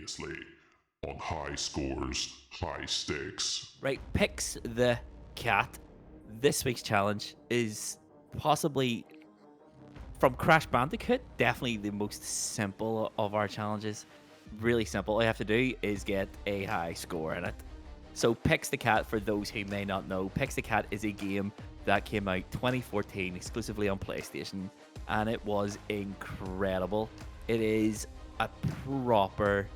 Previously on High Scores, High Stakes. Right, picks the cat. This week's challenge is possibly, from Crash Bandicoot, definitely the most simple of our challenges. Really simple. All you have to do is get a high score in it. So Picks the Cat, for those who may not know, Picks the Cat is a game that came out 2014 exclusively on PlayStation, and it was incredible. It is a proper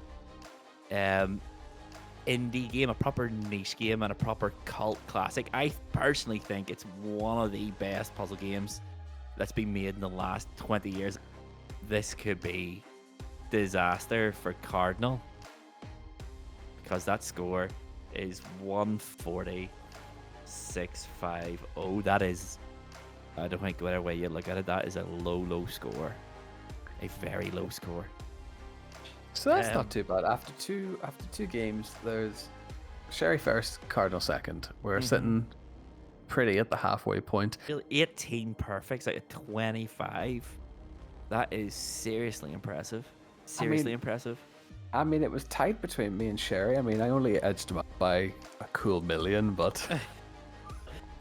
indie game, a proper niche game, and a proper cult classic. I personally think it's one of the best puzzle games that's been made in the last 20 years. This could be disaster for Cardinal, because that score is 140,650. That is, I don't think whatever way you look at it, that is a low score. A very low score. So that's not too bad. After two games, there's Sherry first, Cardinal second. We're sitting pretty at the halfway point. 18 perfects out of 25. That is seriously impressive. Impressive. I mean, it was tight between me and Sherry. I mean, I only edged him up by a cool million, but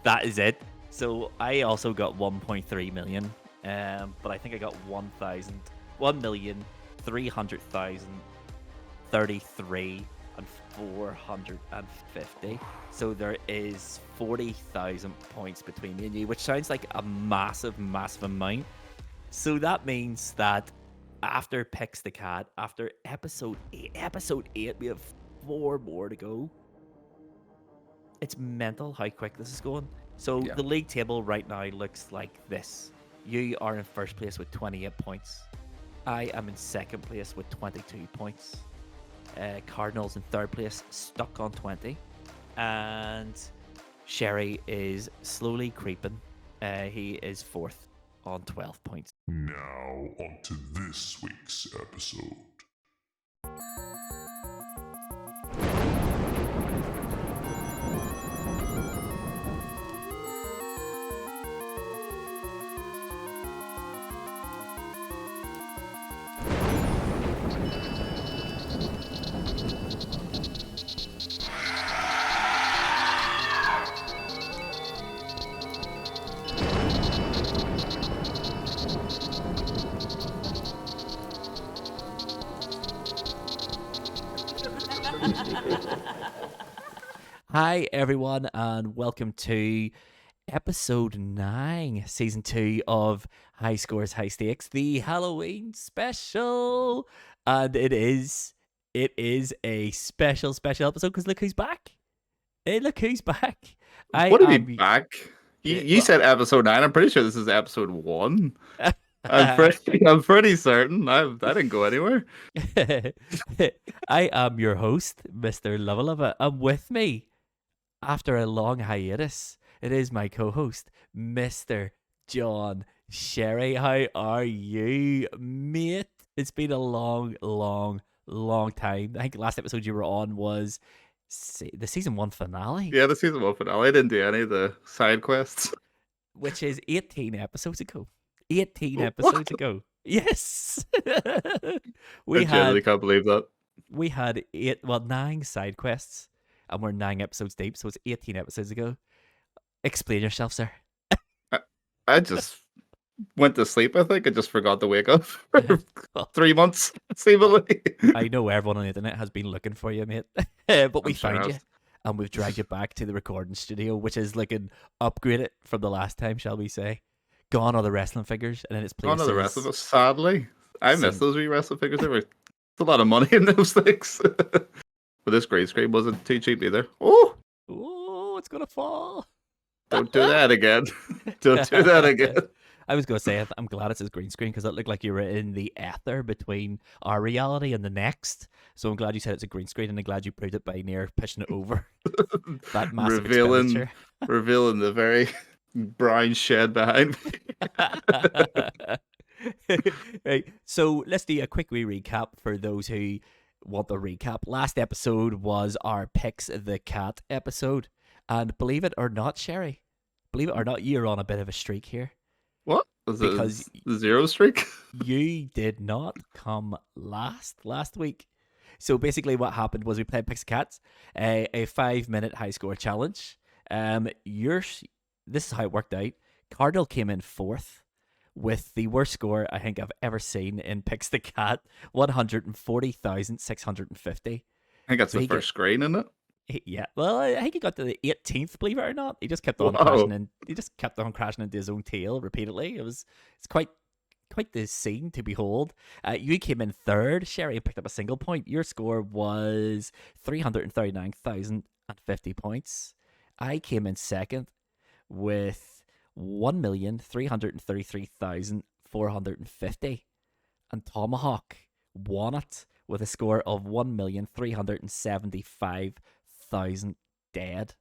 that is it. So I also got 1.3 million, but I think I got 1,300,033 and 450. So there is 40,000 points between me and you, which sounds like a massive amount. So that means that after Picks the Cat, after episode 8, we have 4 more to go. It's mental how quick this is going. So the league table right now looks like this. You are in first place with 28 points. I am in second place with 22 points. Cardinal's in third place, stuck on 20. And Sherry is slowly creeping. He is fourth on 12 points. Now, on to this week's episode. Hi everyone, and welcome to episode 9, season 2 of High Scores, High Stakes, the Halloween special. And it is a special episode, because look who's back. Hey, look who's back. What do you mean back? You said episode 9. I'm pretty sure this is episode 1. I'm pretty certain. I didn't go anywhere. I am your host, Mr. Luvva, and with me, after a long hiatus, it is my co-host, Mr. John Sherry. How are you, mate? It's been a long time. I think the last episode you were on was the season 1 finale. Yeah, the season 1 finale. I didn't do any of the side quests. Which is 18 episodes ago. 18 episodes ago. Yes. I genuinely can't believe that. We had 9 side quests, and we're 9 episodes deep, so it's 18 episodes ago. Explain yourself, sir. I just went to sleep, I think. I just forgot to wake up for 3 months, seemingly. I know everyone on the internet has been looking for you, mate. But we found you, and we've dragged you back to the recording studio, which is looking upgraded from the last time, shall we say. Gone are the wrestling figures, and then it's Gone are the wrestling figures, sadly. I miss those wee wrestling figures. There was a lot of money in those things. But this green screen wasn't too cheap either. Oh, it's gonna fall. Don't do that again. Don't do that again. I was going to say, I'm glad it's a green screen, because it looked like you were in the ether between our reality and the next. So I'm glad you said it's a green screen, and I'm glad you proved it by near pushing it over. That massive expenditure. Revealing the very brown shed behind me. Right, so let's do a quick recap for those who want the recap. Last episode was our Picks the Cat episode. And believe it or not, Sherry, you're on a bit of a streak here. What? Was it the 0 streak? You did not come last week. So basically, what happened was we played Pixie Cats, a 5-minute high score challenge. This is how it worked out. Cardinal came in fourth with the worst score I think I've ever seen in Pix the Cat, 140,650. I think that's So the he first screen, isn't it? Yeah, well, I think he got to the 18th, believe it or not. He just kept on Whoa. crashing in. He just kept on crashing into his own tail repeatedly. It's quite the scene to behold. You came in third. Sherry picked up a single point. Your score was 339,050 points. I came in second with 1,333,450, and Tomahawk won it with a score of 1,375,000 dead.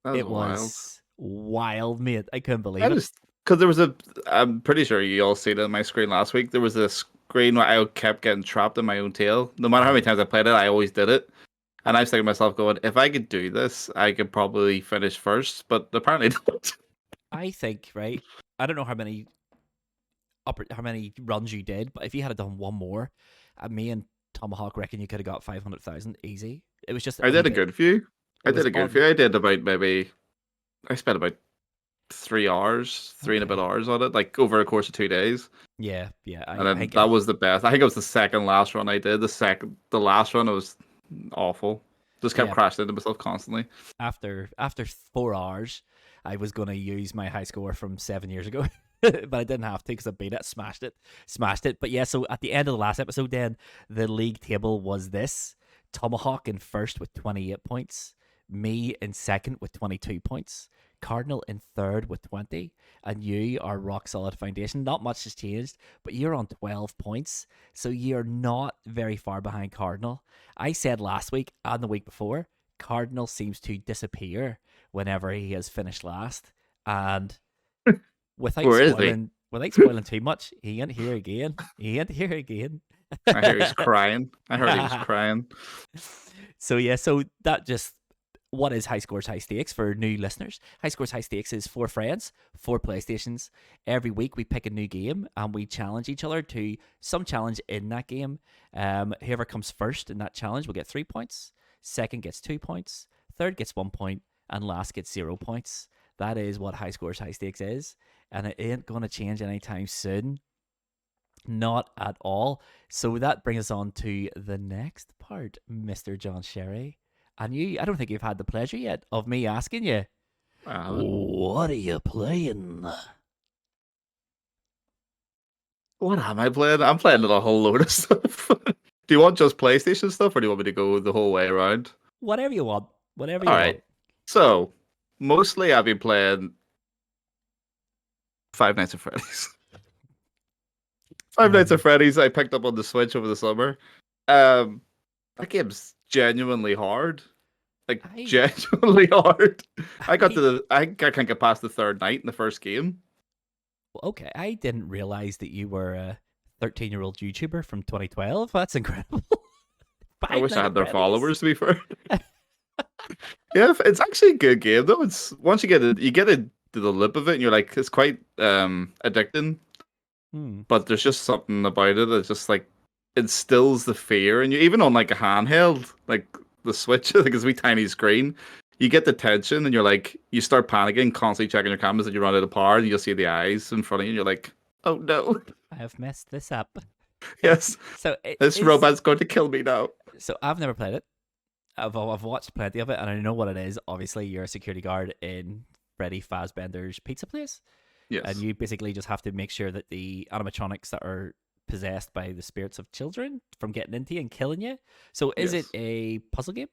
That Was wild, mate. I couldn't believe I it. just because there was I'm pretty sure you all seen it on my screen last week. There was a screen where I kept getting trapped in my own tail. No matter how many times I played it, I always did it. And I was thinking to myself, going, if I could do this, I could probably finish first. But apparently not. I think, right? I don't know how many runs you did, but if you had done one more, me and Tomahawk reckon you could have got 500,000 easy. It was just I did a good few. I was did a good on- few. I did about I spent about 3 hours, three and a bit hours on it, like over a course of 2 days. Yeah. And then that was the best. I think it was the second last run I did. The last run was awful. Just kept Yeah. crashing into myself constantly. After 4 hours, I was going to use my high score from 7 years ago, but I didn't have to because I beat it, smashed it. But yeah, so at the end of the last episode, then the league table was this: Tomahawk in first with 28 points, me in second with 22 points, Cardinal in third with 20, and you are rock solid foundation. Not much has changed, but you're on 12 points, so you're not very far behind Cardinal. I said last week and the week before, Cardinal seems to disappear whenever he has finished last, and without Where is he? spoiling too much, he ain't here again. I hear he's crying. I heard he was crying. So yeah, so that just what is High Scores High Stakes for new listeners? High Scores High Stakes is 4 friends, 4 PlayStations. Every week we pick a new game and we challenge each other to some challenge in that game. Whoever comes first in that challenge will get 3 points. Second gets 2 points. Third gets 1 point, and last gets 0 points. That is what High Scores High Stakes is, and it ain't gonna change anytime soon. Not at all. So that brings us on to the next part, Mr. John Sherry. And I don't think you've had the pleasure yet of me asking you, what are you playing? What am I playing? I'm playing a whole load of stuff. Do you want just PlayStation stuff, or do you want me to go the whole way around? Whatever you want. Whatever you All want. right. So, mostly I've been playing Five Nights at Freddy's. Five Nights at Freddy's I picked up on the Switch over the summer. That game's genuinely hard. Like, genuinely hard. I think I can't get past the third night in the first game. Okay, I didn't realize that you were a 13-year-old YouTuber from 2012. That's incredible. I wish I had their followers, to be fair. Yeah, it's actually a good game though. It's once you get into the lip of it, and you're like, it's quite addicting. But there's just something about it that just like instills the fear, and you even on like a handheld, like the Switch, like it's a wee tiny screen, you get the tension, and you're like, you start panicking, constantly checking your cameras, and you run out of power, and you'll see the eyes in front of you, and you're like, oh no, I have messed this up. Yes. So this robot's going to kill me now. So I've never played it. I've watched plenty of it, and I know what it is. Obviously, you're a security guard in Freddy Fazbender's pizza place. Yes. And you basically just have to make sure that the animatronics that are possessed by the spirits of children from getting into you and killing you. So is it a puzzle game?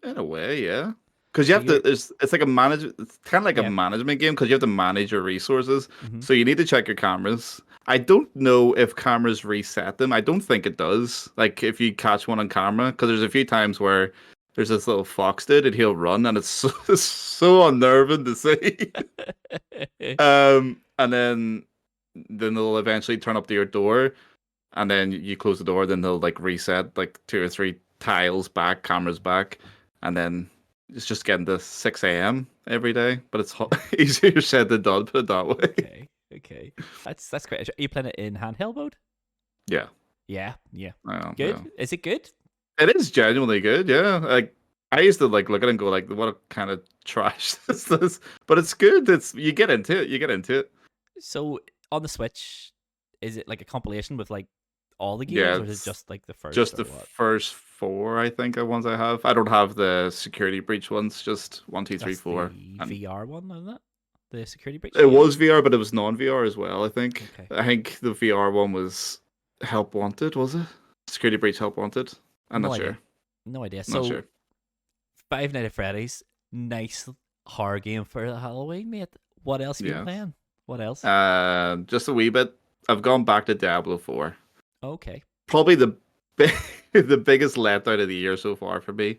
In a way, yeah. Because you have to. It's like It's kind of like a management game because you have to manage your resources. So you need to check your cameras. I don't know if cameras reset them. I don't think it does. Like if you catch one on camera, because there's a few times where there's this little fox dude and he'll run, and it's so unnerving to see. And then they'll eventually turn up to your door, and then you close the door. Then they'll like reset like 2 or 3 tiles back, cameras back, and then it's just getting to 6 a.m. every day. But it's easier said than done. Put it that way. Okay. That's great. Are you playing it in handheld mode? Yeah. Yeah, yeah. Yeah, Good. yeah. Is it good? It is genuinely good. Yeah, like I used to like look at it and go like, what a kind of trash is this? But it's good. It's you get into it. You get into it. So on the Switch, is it like a compilation with like all the Yeah, games, or is it it's just like the first just or the what? first four, I think, are ones I have. I don't have the security breach ones. Just one, two, three, That's four, the and VR one, isn't it? The security breach it game. was VR, but it was non-VR as well. I think. Okay. I think the VR one was Help Wanted. Was it Security Breach Help Wanted? I'm No not idea. sure. No idea. Not So sure. Five Nights at Freddy's, nice horror game for Halloween, mate. What else have you been Yeah. playing? What else? Just a wee bit. I've gone back to Diablo 4. Okay. Probably the the biggest letdown of the year so far for me.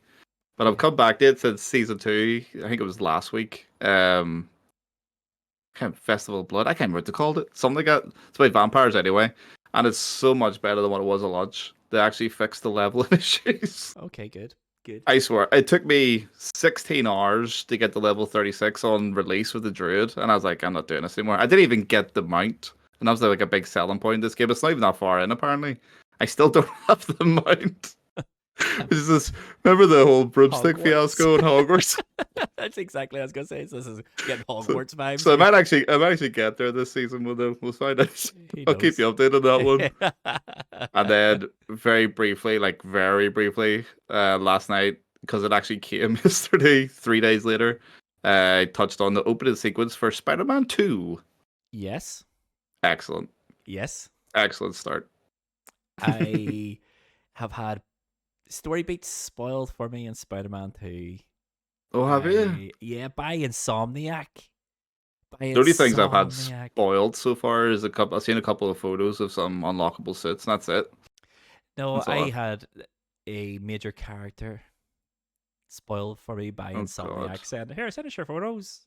But I've Yeah. come back to it since season 2. I think it was last week. Kind of Festival of Blood. I can't remember what they called it. Something like that. It's about vampires anyway. And it's so much better than what it was at launch. They actually fixed the leveling issues. Okay, good. Good. I swear, it took me 16 hours to get to level 36 on release with the Druid, and I was like, I'm not doing this anymore. I didn't even get the mount, and that was like a big selling point in this game. It's not even that far in, apparently. I still don't have the mount. It's just, remember the whole broomstick Hogwarts. fiasco in Hogwarts? That's exactly what I was gonna say. So this is getting So- Hogwarts vibes. So I might actually get there this season. We'll find out. Who I'll keep you knows? updated on that one. And then very briefly, last night, because it actually came yesterday, 3 days later, I touched on the opening sequence for Spider-Man 2. Yes. Excellent. Yes. Excellent start. I have had story beats spoiled for me in Spider-Man 2. Oh, have you? Yeah, by Insomniac. The only things I've had Insomniac. spoiled so far is I've seen a couple of photos of some unlockable suits, and that's it. No, That's all I I've- had a major character spoiled for me by Oh, Insomniac God. saying, "Here, send us your photos."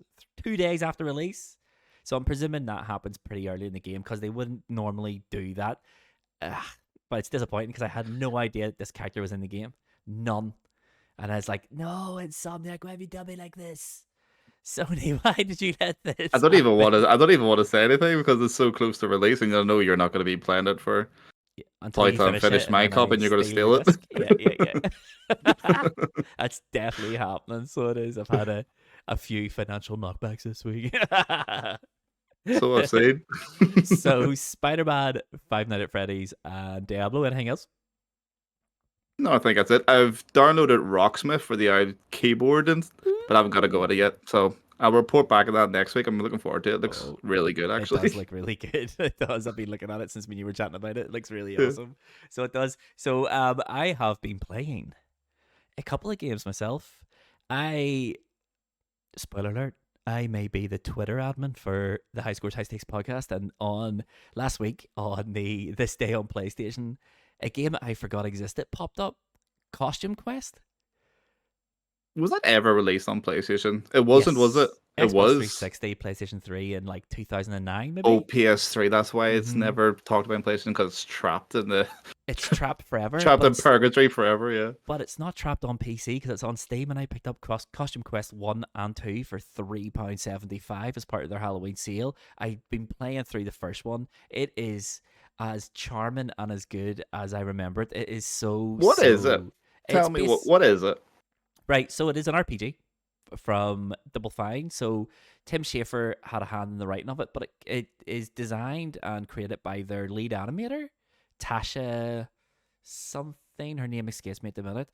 2 days after release. So I'm presuming that happens pretty early in the game because they wouldn't normally do that. But it's disappointing because I had no idea this character was in the game. None. And I was like, no, Insomniac, why have you done me like this? Sony, why did you let this I don't even happen? want to. I don't even want to say anything because it's so close to release, and I know you're not going to be playing it for. Until Probably you till I finish it, my and then copy I and you're gonna steal your steal it. disc. Yeah. That's definitely happening. So it is. I've had a few financial knockbacks this week. So I've seen. So Spider-Man, Five Nights at Freddy's, and Diablo. Anything else? No, I think that's it. I've downloaded Rocksmith for the keyboard, but I haven't got to go at it yet. So I'll report back on that next week. I'm looking forward to it. It looks Oh, really good, It actually. does look really good. It does. I've been looking at it since when you were chatting about it. It looks really Yeah. awesome. So it does. So I have been playing a couple of games myself. Spoiler alert, I may be the Twitter admin for the High Scores High Stakes podcast, and on last week on the This Day on PlayStation, a game that I forgot existed popped up, Costume Quest. Was that ever released on PlayStation? It wasn't, was it? Yes. It Xbox was. 360, PlayStation 3 in like 2009 maybe? Oh, PS3. That's why it's Mhm. never talked about in PlayStation because it's trapped in the It's trapped forever. trapped but in it's- purgatory forever. Yeah. But it's not trapped on PC because it's on Steam, and I picked up Costume Quest 1 and 2 for £3.75 as part of their Halloween sale. I've been playing through the first one. It is as charming and as good as I remember it. It is so. What is it? Tell It's me what is it? Right, so it is an RPG from Double Fine. So Tim Schafer had a hand in the writing of it, but it is designed and created by their lead animator, Tasha something. Her name escapes me at the minute.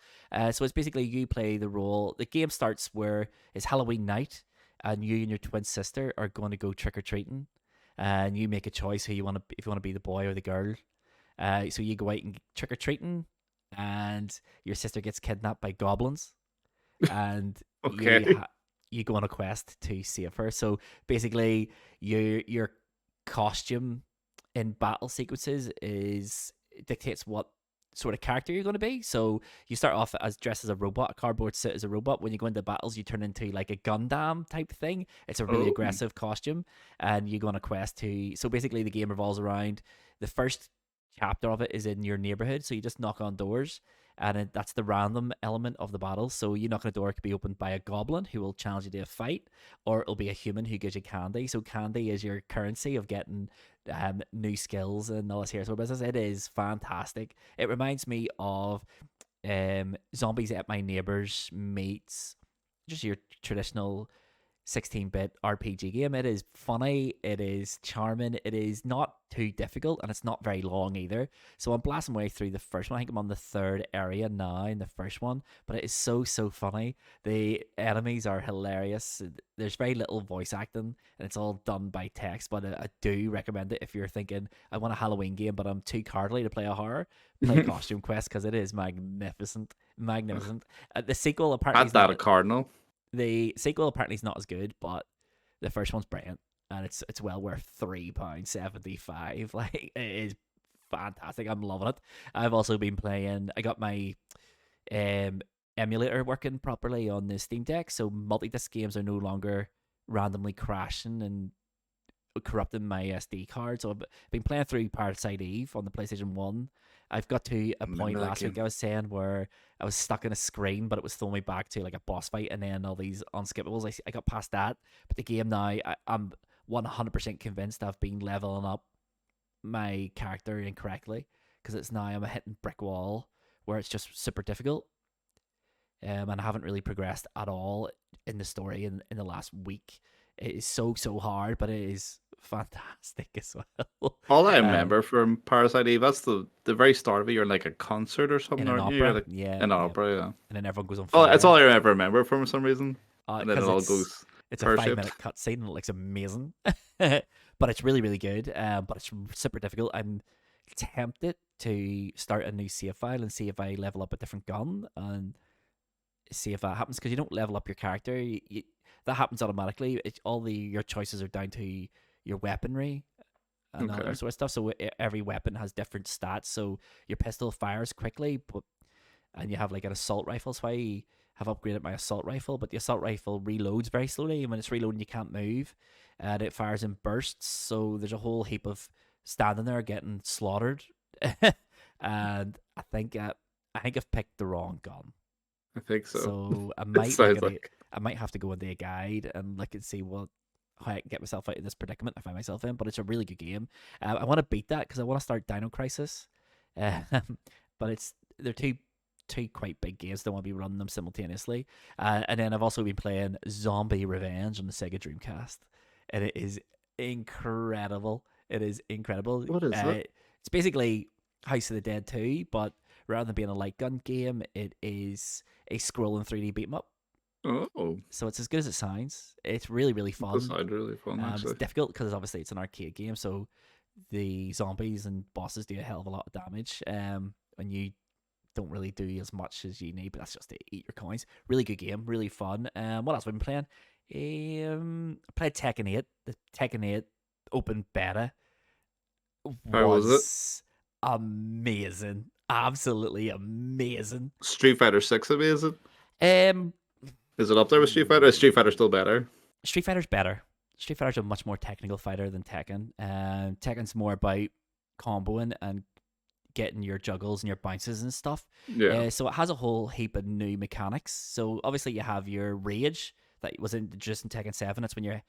So it's basically you play the role. The game starts where it's Halloween night, and you and your twin sister are going to go trick or treating, and you make a choice who you want to, if you want to be the boy or the girl. So you go out and trick or treating, and your sister gets kidnapped by goblins, and Okay. you go on a quest to save her. So basically, your costume in battle sequences dictates what sort of character you're going to be. So you start off as dressed as a robot, a cardboard suit as a robot. When you go into battles, you turn into like a Gundam type thing. It's a really Oh. aggressive costume, and you go on a quest to. So basically, the game revolves around the first chapter of it is in your neighborhood. So you just knock on doors, and that's the random element of the battle. So you knock on a door, it could be opened by a goblin who will challenge you to a fight, or it'll be a human who gives you candy. So candy is your currency of getting new skills and all this here. So business, it is fantastic. It reminds me of Zombies at My Neighbors meets just your traditional 16-bit RPG game. It is funny, it is charming, it is not too difficult, and it's not very long either. So I'm blasting my way through the first one. I think I'm on the third area now in the first one, but it is so funny. The enemies are hilarious. There's very little voice acting, and it's all done by text, but I do recommend it if you're thinking, I want a Halloween game, but I'm too cowardly to play a horror. Play Costume Quest, because it is magnificent. The sequel apparently Add that a Cardinal. The sequel apparently is not as good, but the first one's brilliant, and it's well worth £3.75. Like, it is fantastic. I'm loving it. I've also been playing. I got my emulator working properly on the Steam Deck, so multi-disc games are no longer randomly crashing and corrupting my SD card. So I've been playing through Parasite Eve on the PlayStation 1. I've got to a point last week I was saying where I was stuck in a screen, but it was throwing me back to like a boss fight and then all these unskippables. I got past that, but the game now, I'm 100% convinced I've been leveling up my character incorrectly, because it's now I'm a hitting brick wall where it's just super difficult. And I haven't really progressed at all in the story in the last week. It is so hard, but it is fantastic as well. All I remember from Parasite Eve, that's the very start of it. You're in like a concert or something, in an aren't opera, you? Like, yeah, an opera, yeah. and then everyone goes on Oh, fire. that's all I remember for some reason. And then it all goes. It's a 5-minute cutscene and it looks amazing, but it's really good. But it's super difficult. I'm tempted to start a new save file and see if I level up a different gun and see if that happens, because you don't level up your character. That happens automatically. Your choices are down to your weaponry and all that sort of stuff. So every weapon has different stats. So your pistol fires quickly, and you have like an assault rifle. So I have upgraded my assault rifle, but the assault rifle reloads very slowly, and when it's reloading, you can't move, and it fires in bursts. So there's a whole heap of standing there getting slaughtered, and I think I've picked the wrong gun. I think so. So I might have to go into a guide and look and see how I can get myself out of this predicament I find myself in. But it's a really good game. I want to beat that because I want to start Dino Crisis. But they're two quite big games. Don't want to be running them simultaneously. And then I've also been playing Zombie Revenge on the Sega Dreamcast, and it is incredible. It is incredible. What is it? It's basically House of the Dead 2, but rather than being a light gun game, it is a scrolling 3D beat 'em up. Oh, So it's as good as it sounds. It's really fun. that sounds really fun. It's Actually, difficult because obviously it's an arcade game, so the zombies and bosses do a hell of a lot of damage, and you don't really do as much as you need, but that's just to eat your coins. Really good game, really fun. What else have I been playing? I played Tekken 8. The Tekken 8 open beta How was amazing. Absolutely amazing. Street Fighter 6 amazing. Um, Is it up there with Street Fighter? Is Street Fighter still better? Street Fighter's better. Street Fighter's a much more technical fighter than Tekken. Tekken's more about comboing and getting your juggles and your bounces and stuff. Yeah. So it has a whole heap of new mechanics. So obviously you have your rage that was introduced in Tekken 7. That's when your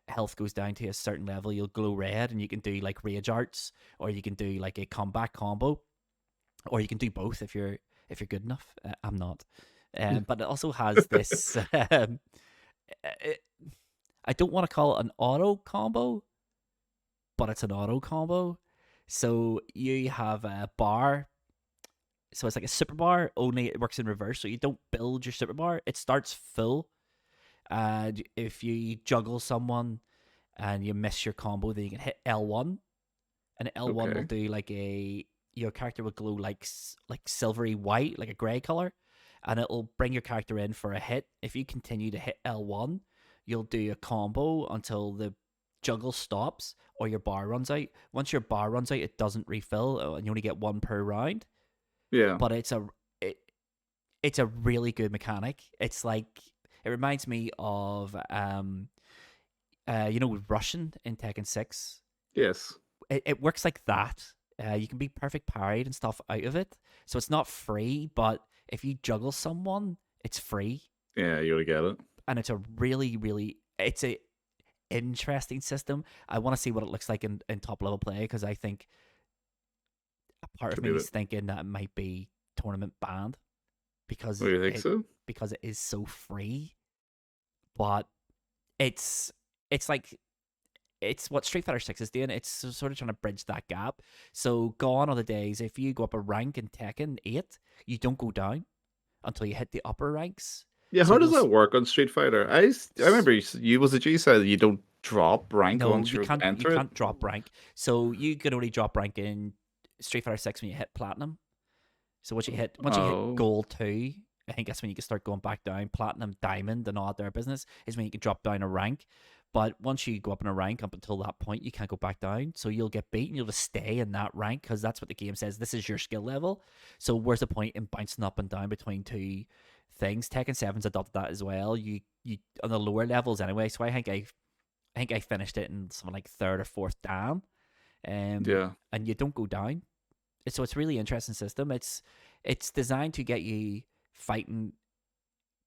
health goes down to a certain level, you'll glow red, and you can do like rage arts, or you can do like a combat combo, or you can do both if you're good enough. I'm not. But it also has this. I don't want to call it an auto combo, but it's an auto combo. So you have a bar. So it's like a super bar, only it works in reverse. So you don't build your super bar. It starts full. And if you juggle someone and you miss your combo, then you can hit L1. And L1 will do like your character will glow like silvery white, like a grey color. And it'll bring your character in for a hit. If you continue to hit L1, you'll do a combo until the juggle stops or your bar runs out. Once your bar runs out, it doesn't refill, and you only get one per round. Yeah. But it's a really good mechanic. It's like, it reminds me of Russian in Tekken 6. Yes. It works like that. You can be perfect parried and stuff out of it. So it's not free, but if you juggle someone, it's free. Yeah, you gotta get it. And it's a really, really, it's a interesting system. I want to see what it looks like in top level play, because I think a part of Could me be is thinking that it might be tournament banned because Oh, you think so? because it is so free. But it's like it's what Street Fighter 6 is doing. It's sort of trying to bridge that gap. So gone are the days if you go up a rank in Tekken 8, you don't go down until you hit the upper ranks. Yeah, So how does you'll that work on Street Fighter? I remember you was it you said you don't drop rank No, once you you can't. You enter it. can't drop rank. So you can only drop rank in Street Fighter 6 when you hit platinum. So once you hit Oh. gold 2, I think that's when you can start going back down. Platinum, diamond, and all that their business is when you can drop down a rank. But once you go up in a rank up until that point, you can't go back down. So you'll get beaten. You'll just stay in that rank because that's what the game says. This is your skill level. So where's the point in bouncing up and down between two things? Tekken 7's adopted that as well. You on the lower levels anyway. So I think I finished it in something like third or fourth dan. Yeah. And you don't go down. So it's a really interesting system. It's designed to get you fighting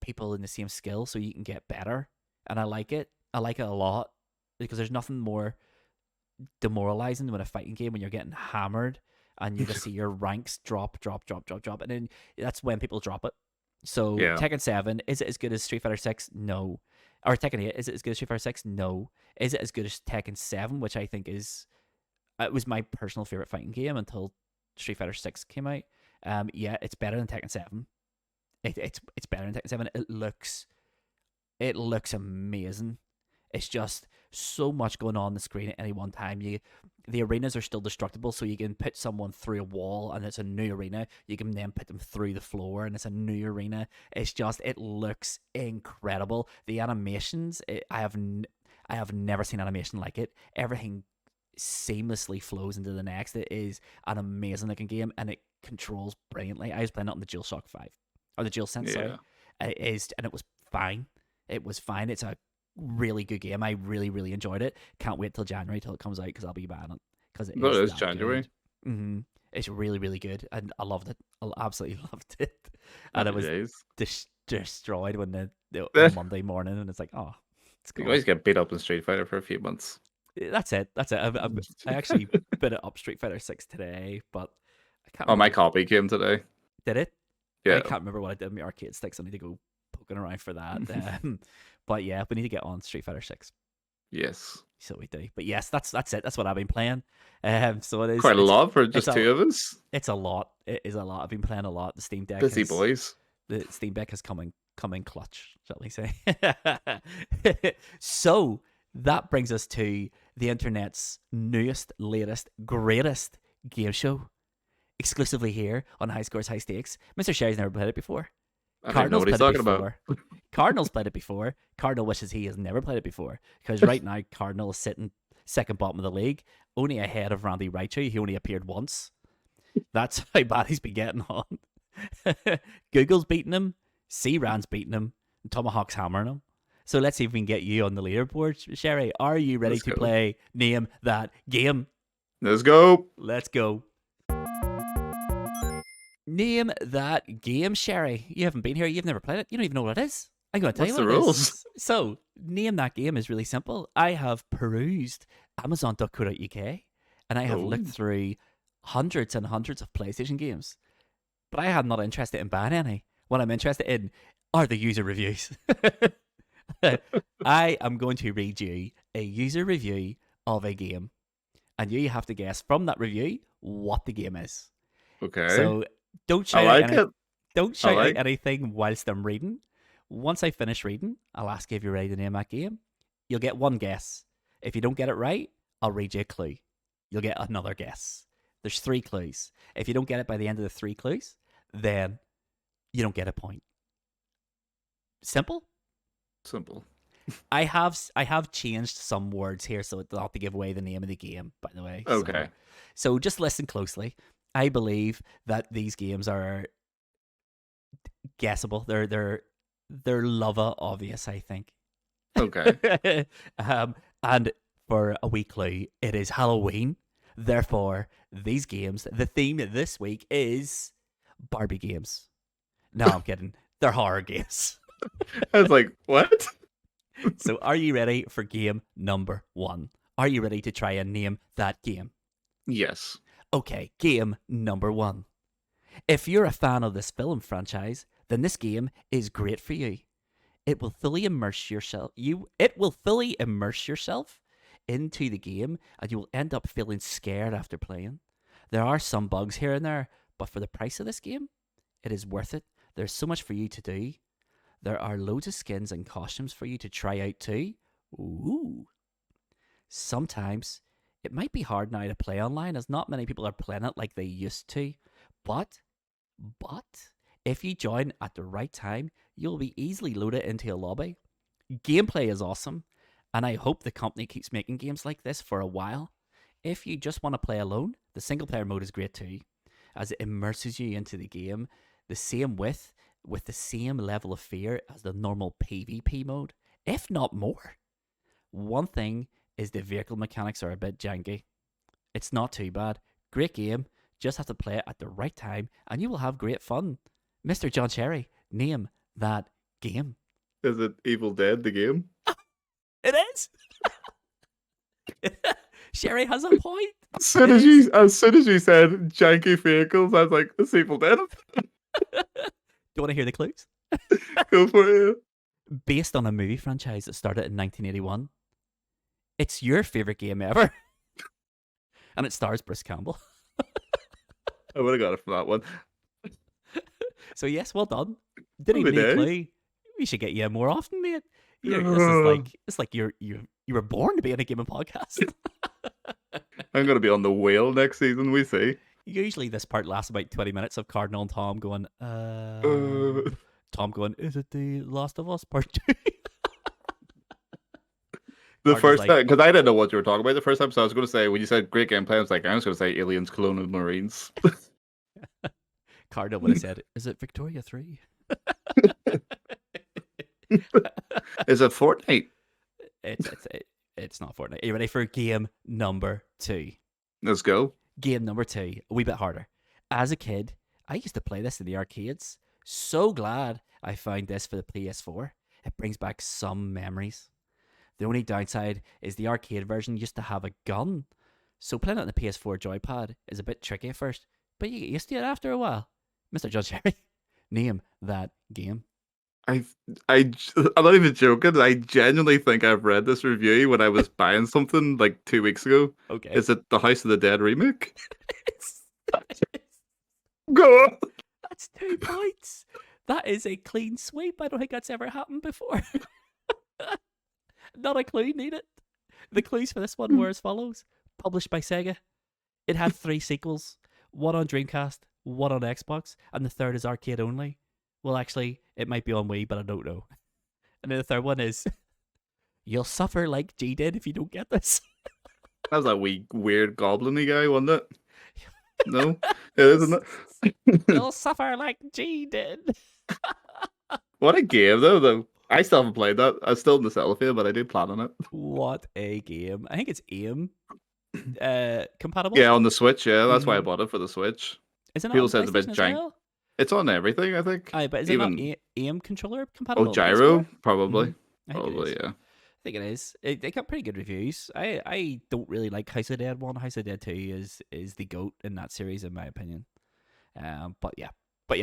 people in the same skill so you can get better. And I like it. I like it a lot because there's nothing more demoralizing than a fighting game when you're getting hammered and you just see your ranks drop. And then that's when people drop it. So Yeah. Tekken 7, is it as good as Street Fighter 6? No. Or Tekken 8, is it as good as Street Fighter 6? No. Is it as good as Tekken 7, which I think is... It was my personal favorite fighting game until Street Fighter 6 came out. Yeah, it's better than Tekken 7. It's better than Tekken 7. It looks amazing. It's just so much going on the screen at any one time. The arenas are still destructible, so you can put someone through a wall and it's a new arena. You can then put them through the floor and it's a new arena. It looks incredible. The animations, I have never seen animation like it. Everything seamlessly flows into the next. It is an amazing looking game and it controls brilliantly. I was playing it on the DualShock 5 or the DualSense. Sorry. It was fine. It was fine. It's a really good game. I really, really enjoyed it. Can't wait till January till it comes out because I'll be buying it because it is January. Mm-hmm. It's really, really good, and I loved it. I absolutely loved it, and it was destroyed when the Monday morning, and it's like, oh, it's cool. You always get beat up in Street Fighter for a few months. That's it. I actually bit it up Street Fighter 6 today, but I can't. Oh, my copy came today. Did it? Yeah. I can't remember what I did with my arcade sticks. I need to go poking around for that. But yeah, we need to get on Street Fighter 6. Yes. So we do. But yes, that's it. That's what I've been playing. So it is quite a lot for just two of us. It's a lot. It is a lot. I've been playing a lot. The Steam Deck. Busy boys. The Steam Deck has come in clutch, shall we say? So that brings us to the internet's newest, latest, greatest game show, exclusively here on High Scores, High Stakes. Mr. Sherry's never played it before. Cardinal's played it before. Cardinal's played it before. Cardinal wishes he has never played it before because right now Cardinal is sitting second bottom of the league, only ahead of Randy Raichu. He only appeared once. That's how bad he's been getting on. Google's beating him, C-Ran's beating him, and Tomahawk's hammering him. So let's see if we can get you on the leaderboard. Sherry, are you ready to play Name That Game? Let's go. Let's go. Name That Game, Sherry. You haven't been here. You've never played it. You don't even know what it is. I'm going to tell you what the rules? It is. So, Name That Game is really simple. I have perused Amazon.co.uk and I have looked through hundreds and hundreds of PlayStation games. But I am not interested in buying any. What I'm interested in are the user reviews. I am going to read you a user review of a game. And you have to guess from that review what the game is. Okay. So don't shout out anything whilst I'm reading. Once I finish reading, I'll ask you if you're ready to name that game. You'll get one guess. If you don't get it right, I'll read you a clue. You'll get another guess. There's 3 clues. If you don't get it by the end of the 3 clues, then you don't get a point. Simple? Simple. I have changed some words here so it's not to give away the name of the game, by the way. Okay. So just listen closely. I believe that these games are guessable. They're Luvva obvious, I think. Okay. And for a wee clue, it is Halloween. Therefore, these games. The theme this week is Barbie games. No, I'm kidding. They're horror games. I was like, what? So are you ready for game number 1? Are you ready to try and name that game? Yes. Okay, game number 1. If you're a fan of this film franchise, then this game is great for you. It will fully immerse yourself. It will fully immerse yourself into the game, and you will end up feeling scared after playing. There are some bugs here and there, but for the price of this game, it is worth it. There's so much for you to do. There are loads of skins and costumes for you to try out too. Ooh. Sometimes it might be hard now to play online, as not many people are playing it like they used to. But if you join at the right time, you'll be easily loaded into a lobby. Gameplay is awesome, and I hope the company keeps making games like this for a while. If you just want to play alone, the single player mode is great too, as it immerses you into the game, the same with the same level of fear as the normal PvP mode, if not more. One thing is the vehicle mechanics are a bit janky. It's not too bad. Great game. Just have to play it at the right time, and you will have great fun. Mr. John Cherry, name that game. Is it Evil Dead, the game? It is. Sherry has a point. As soon as you said janky vehicles, I was like, it's Evil Dead. Do you want to hear the clues? Go for it. Based on a movie franchise that started in 1981. It's your favorite game ever. And it stars Bruce Campbell. I would have got it from that one. So yes, well done. Didn't even need a clue. We should get you more often, mate. It's like you were born to be on a gaming podcast. I'm gonna be on the whale next season. We see. Usually this part lasts about 20 minutes of Cardinal and Tom going, Tom going, is it the Last of Us Part 2? The first time, because I didn't know what you were talking about the first time, so I was going to say, when you said great gameplay, I was going to say Aliens, Clone Marines. Cardinal would have said, is it Victoria 3? Is it Fortnite? It's not Fortnite. Are you ready for game number 2? Let's go. Game number 2, a wee bit harder. As a kid, I used to play this in the arcades. So glad I found this for the PS4. It brings back some memories. The only downside is the arcade version used to have a gun. So playing it on the PS4 joypad is a bit tricky at first, but you get used to it after a while. Mr. Judge Harry, name that game. I'm not even joking. I genuinely think I've read this review when I was buying something like 2 weeks ago. Okay. Is it the House of the Dead remake? Go on. That's 2 points. That is a clean sweep. I don't think that's ever happened before. Not a clue needed. The clues for this one were as follows. Published by Sega. It had 3 sequels. One on Dreamcast, one on Xbox, and the third is arcade only. Well, actually, it might be on Wii, but I don't know. And then the third one is, you'll suffer like G did if you don't get this. That was that wee weird goblin-y guy, wasn't it? No? It isn't it? You'll suffer like G did. What a game, though. I still haven't played that. I'm still in the cellophane, but I do plan on it. What a game. I think it's AIM compatible. Yeah, on the Switch, yeah. That's why I bought it for the Switch. Is it not People on say it's a bit PlayStation as jank. well? It's on everything, I think. Aye, but is it not AIM controller compatible? Oh, gyro? PS4? Probably. I think it Probably, is. yeah. I think it is. They got pretty good reviews. I don't really like House of Dead 1. House of Dead 2 is the GOAT in that series, in my opinion. But yeah,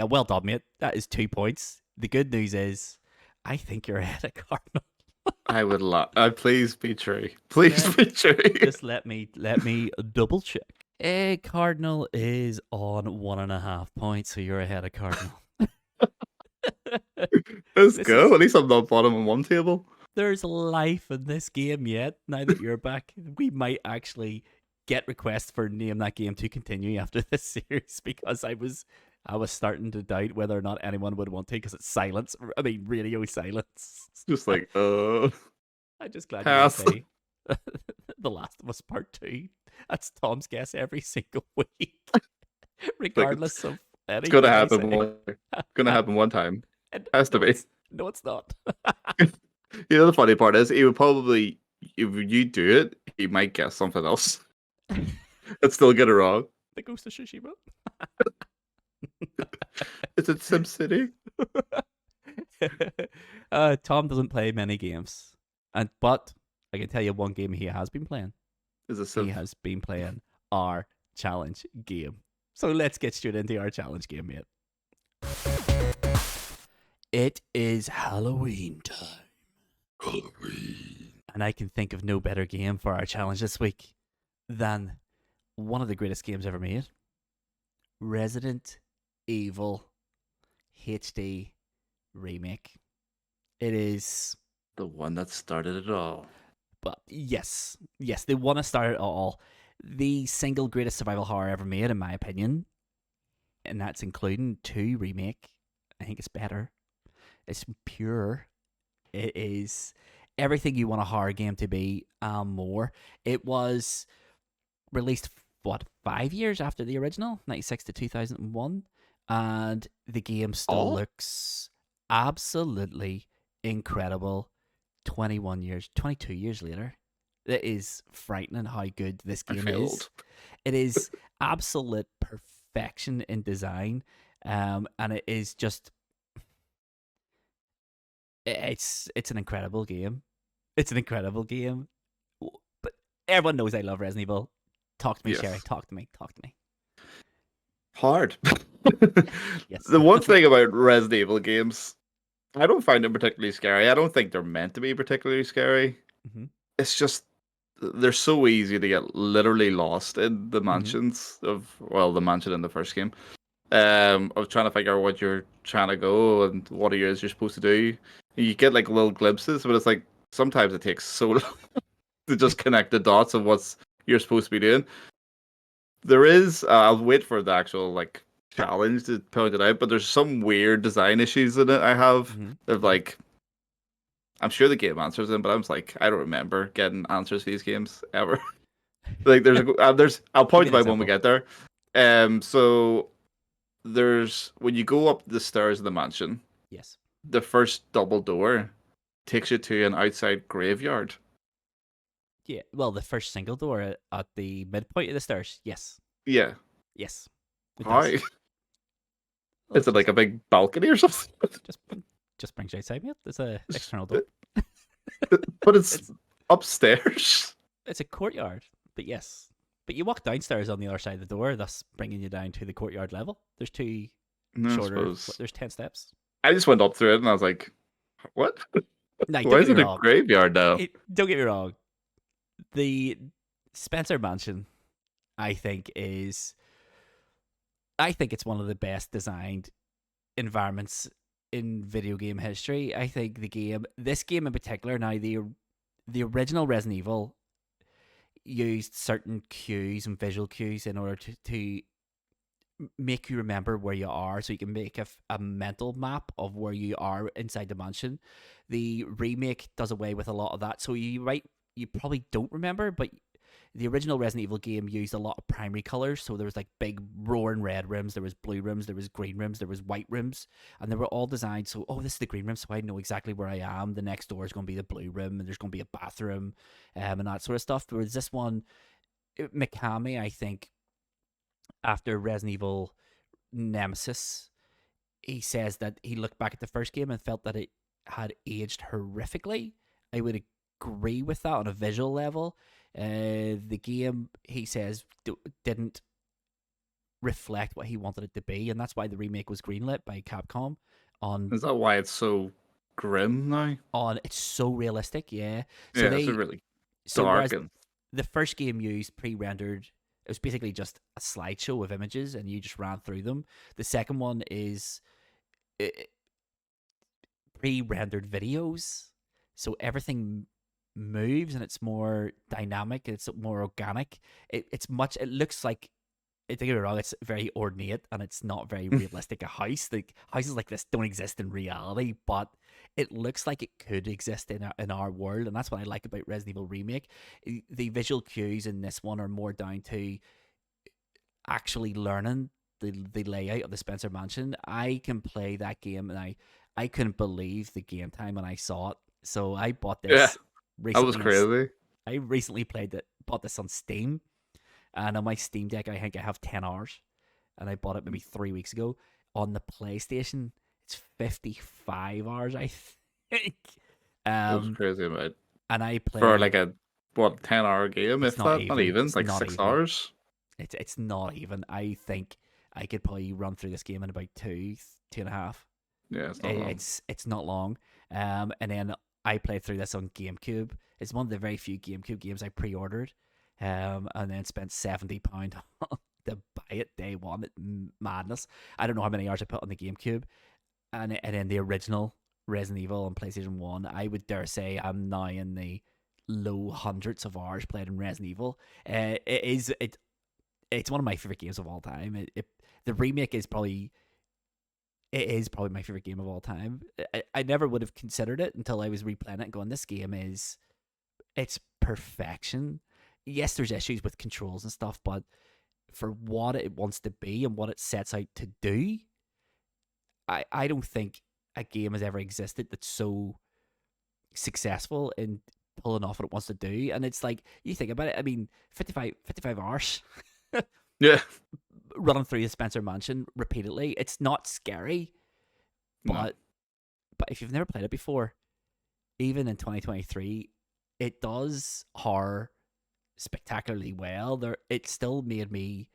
well done, mate. That is 2 points. The good news is, I think you're ahead of Cardinal. I would love. Please be true. Please be true. Just let me double check. Cardinal is on 1.5 points, so you're ahead of Cardinal. Let's go. At least I'm not bottom on one table. There's life in this game yet. Now that you're back, we might actually get requests for Name That Game to continue after this series, because I was starting to doubt whether or not anyone would want to, because it's silence. I mean, radio silence. Just like, I'm just glad you say The Last of Us Part 2. That's Tom's guess every single week, regardless of anything. It's gonna happen. Gonna happen one time. Has to be. No, it's not. You know, the funny part is, he would probably, if you do it, he might guess something else and still get it wrong. The Ghost of Tsushima. Is it SimCity? Tom doesn't play many games, but I can tell you one game he has been playing. Is it He Sim? has been playing our challenge game. So let's get straight into our challenge game, mate. It is Halloween time. Halloween. And I can think of no better game for our challenge this week than one of the greatest games ever made. Resident Evil HD Remake. It is... The one that started it all. But yes, they want to start it all. The single greatest survival horror ever made, in my opinion. And that's including 2 Remake. I think it's better. It's pure. It is everything you want a horror game to be and more. It was released, 5 years after the original? 96 to 2001. And the game still looks absolutely incredible 22 years later. It is frightening how good this game is. Old. It is absolute perfection in design, and it is just it's an incredible game. It's an incredible game. But everyone knows I love Resident Evil. Talk to me, Yes. Sherry. Talk to me. Hard. Yes. The one thing about Resident Evil games, I don't find them particularly scary. I don't think they're meant to be particularly scary. Mhm. It's just they're so easy to get literally lost in the mansions the mansion in the first game. Of trying to figure out what you're trying to go and what it is you're supposed to do. You get like little glimpses, but it's like sometimes it takes so long to just connect the dots of what you're supposed to be doing. There is, I'll wait for the actual like challenge to point it out, but there's some weird design issues in it. I have of like, I'm sure the game answers them, but I'm just like, I don't remember getting answers for these games ever. Like I'll point them out when we get there. So there's when you go up the stairs of the mansion. Yes. The first double door takes you to an outside graveyard. Yeah. Well, the first single door at the midpoint of the stairs. Yes. Yeah. Yes. It Hi. does. Is it like a big balcony or something? Just brings you outside, mate. It's a external door. But it's upstairs. It's a courtyard, but yes. But you walk downstairs on the other side of the door, thus bringing you down to the courtyard level. There's 2 shorter. There's 10 steps. I just went up through it and I was like, "What? Now, Why is it a graveyard now?" Don't get me wrong. The Spencer Mansion, I think it's one of the best designed environments in video game history. I think this game in particular, now the original Resident Evil used certain cues and visual cues in order to make you remember where you are, so you can make a mental map of where you are inside the mansion. The remake does away with a lot of that, so you probably don't remember, but the original Resident Evil game used a lot of primary colors. So there was like big roaring red rooms, there was blue rooms, there was green rooms, there was white rooms, and they were all designed so, this is the green room, so I know exactly where I am. The next door is going to be the blue room, and there's going to be a bathroom, and that sort of stuff. Whereas this one, Mikami, I think, after Resident Evil Nemesis, he says that he looked back at the first game and felt that it had aged horrifically. I would agree with that on a visual level. The game, he says, didn't reflect what he wanted it to be, and that's why the remake was greenlit by Capcom. Is that why it's so grim now? It's so realistic, yeah. So it's really dark. And the first game used pre-rendered. It was basically just a slideshow of images, and you just ran through them. The second one is pre-rendered videos, so everything moves and it's more dynamic, it's more organic. It looks like, don't get me wrong, it's very ornate and it's not very realistic. A house, like houses like this don't exist in reality, but it looks like it could exist in our world, and that's what I like about Resident Evil Remake. The visual cues in this one are more down to actually learning the layout of the Spencer Mansion. I can play that game, and I couldn't believe the game time when I saw it. So I bought this. That was crazy. I recently bought this on Steam, And on my Steam Deck, I think I have 10 hours. And I bought it maybe 3 weeks ago. On the PlayStation, it's 55 hours, I think. That's crazy, mate. And I For played like a 10-hour game, It's if not that, not even. even, It's like not 6 even. hours. It's not even. I think I could probably run through this game in about two and a half. Yeah, it's not long. It's not long. And then I played through this on GameCube. It's one of the very few GameCube games I pre-ordered. And then spent £70 to buy it day one. Madness. I don't know how many hours I put on the GameCube, and then the original Resident Evil on PlayStation 1. I would dare say I'm now in the low hundreds of hours played in Resident Evil. It's one of my favorite games of all time. The remake is probably my favorite game of all time. I never would have considered it until I was replaying it and going, this game it's perfection. Yes, there's issues with controls and stuff, but for what it wants to be and what it sets out to do, I don't think a game has ever existed that's so successful in pulling off what it wants to do. And it's like, you think about it, I mean, 55 hours Yeah. running through the Spencer Mansion repeatedly. It's not scary, but if you've never played it before, even in 2023, it does horror spectacularly well. It still made me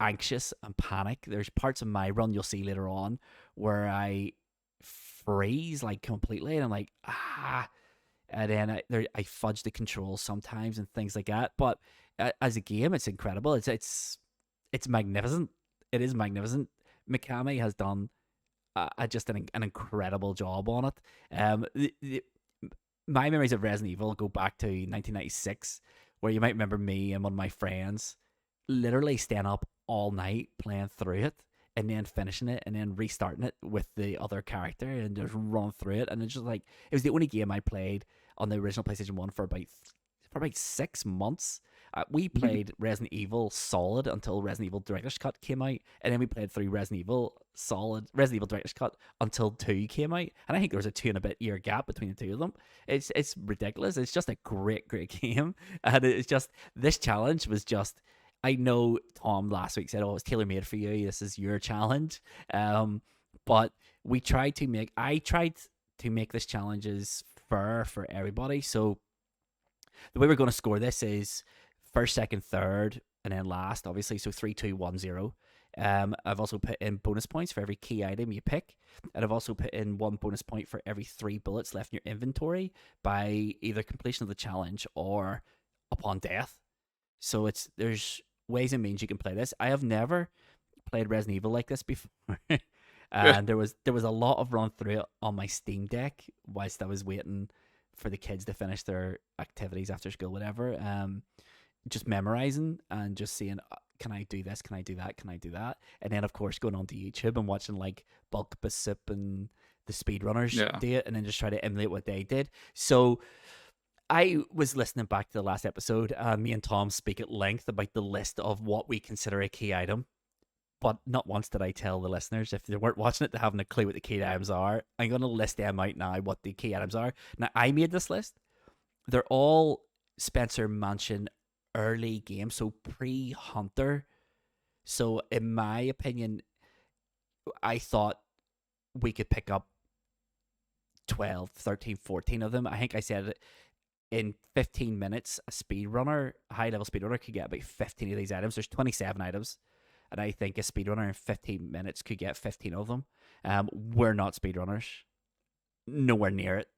anxious and panic. There's parts of my run you'll see later on where I freeze like completely, and I'm like, and then I fudge the controls sometimes and things like that. But as a game, it's incredible. It's magnificent. It is magnificent. Mikami has done just an incredible job on it. My memories of Resident Evil go back to 1996, where you might remember me and one of my friends literally staying up all night playing through it, and then finishing it, and then restarting it with the other character and just run through it. And it's just like, it was the only game I played on the original PlayStation 1 for about 6 months. We played Resident Evil Solid until Resident Evil Director's Cut came out, and then we played through Resident Evil Director's Cut until 2 came out. And I think there was a 2 and a bit year gap between the two of them. It's ridiculous. It's just a great game. And it's just, this challenge was just, I know Tom last week said, oh, it's tailor-made for you. This is your challenge. But I tried to make this challenge as fair for everybody. So the way we're going to score this is first, second, third, and then last, obviously. So 3, 2, 1, 0. I've also put in bonus points for every key item you pick. And I've also put in 1 bonus point for every 3 bullets left in your inventory by either completion of the challenge or upon death. So there's ways and means you can play this. I have never played Resident Evil like this before. And there was a lot of run through it on my Steam Deck whilst I was waiting for the kids to finish their activities after school, whatever. Just memorizing and just seeing, can I do this? Can I do that? Can I do that? And then, of course, going onto YouTube and watching like Bulk Basip and the speedrunners do it, and then just try to emulate what they did. So I was listening back to the last episode, and me and Tom speak at length about the list of what we consider a key item. But not once did I tell the listeners, if they weren't watching it, they haven't a clue what the key items are. I'm going to list them out now, what the key items are. Now, I made this list. They're all Spencer Mansion early games, so pre-Hunter. So in my opinion, I thought we could pick up 12, 13, 14 of them. I think I said in 15 minutes, a high-level speedrunner could get about 15 of these items. There's 27 items. And I think a speedrunner in 15 minutes could get 15 of them. We're not speedrunners. Nowhere near it.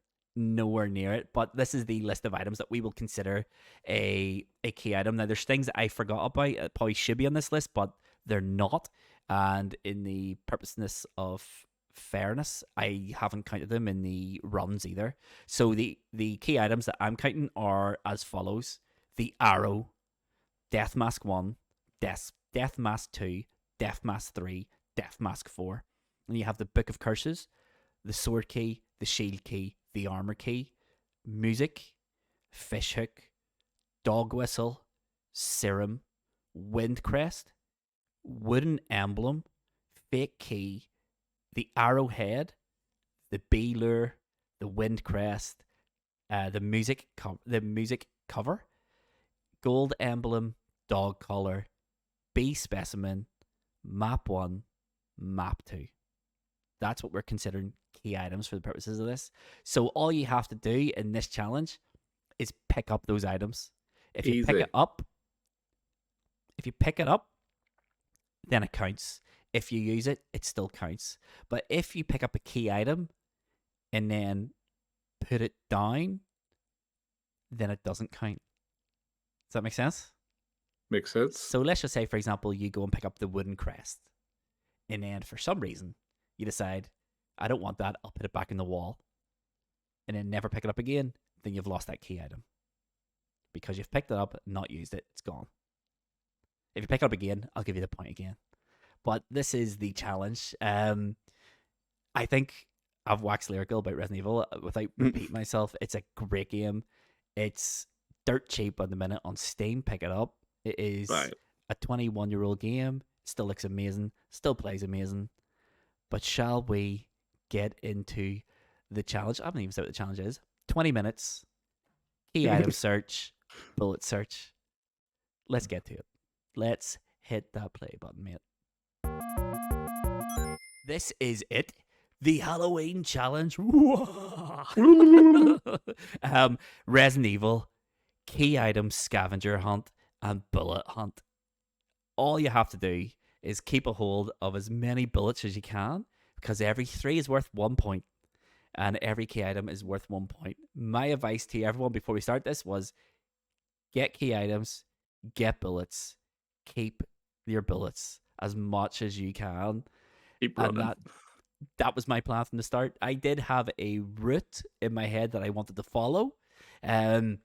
But this is the list of items that we will consider a key item. Now, there's things that I forgot about that probably should be on this list, but they're not. And in the purposeness of fairness, I haven't counted them in the runs either. So the key items that I'm counting are as follows: the arrow, Death Mask 1, Death Mask 2, Death Mask 3, Death Mask 4. And you have the Book of Curses, the Sword Key, the Shield Key, the Armor Key, Music, Fishhook, Dog Whistle, Serum, Windcrest, Wooden Emblem, Fake Key, the Arrowhead, the Bee Lure, the Windcrest, the music cover, Gold Emblem, dog collar, B specimen, map 1, map 2. That's what we're considering key items for the purposes of this. So all you have to do in this challenge is pick up those items. If you pick Easy. it up, then it counts. If you use it, it still counts. But if you pick up a key item and then put it down, then it doesn't count. Does that make sense? Makes sense. So let's just say, for example, you go and pick up the wooden crest. And then for some reason, you decide, I don't want that, I'll put it back in the wall. And then never pick it up again, then you've lost that key item. Because you've picked it up, not used it, it's gone. If you pick it up again, I'll give you the point again. But this is the challenge. I think I've waxed lyrical about Resident Evil without repeating myself. It's a great game. It's dirt cheap at the minute on Steam. Pick it up. It is a 21-year-old game. Still looks amazing. Still plays amazing. But shall we get into the challenge? I haven't even said what the challenge is. 20 minutes. Key item search. Bullet search. Let's get to it. Let's hit that play button, mate. This is it. The Halloween challenge. Resident Evil, key item scavenger hunt, and bullet hunt. All you have to do is keep a hold of as many bullets as you can, because every 3 is worth 1 point, and every key item is worth 1 point. My advice to everyone before we start this was get key items, get bullets, keep your bullets as much as you can. Keep running. And that was my plan from the start. I did have a route in my head that I wanted to follow. And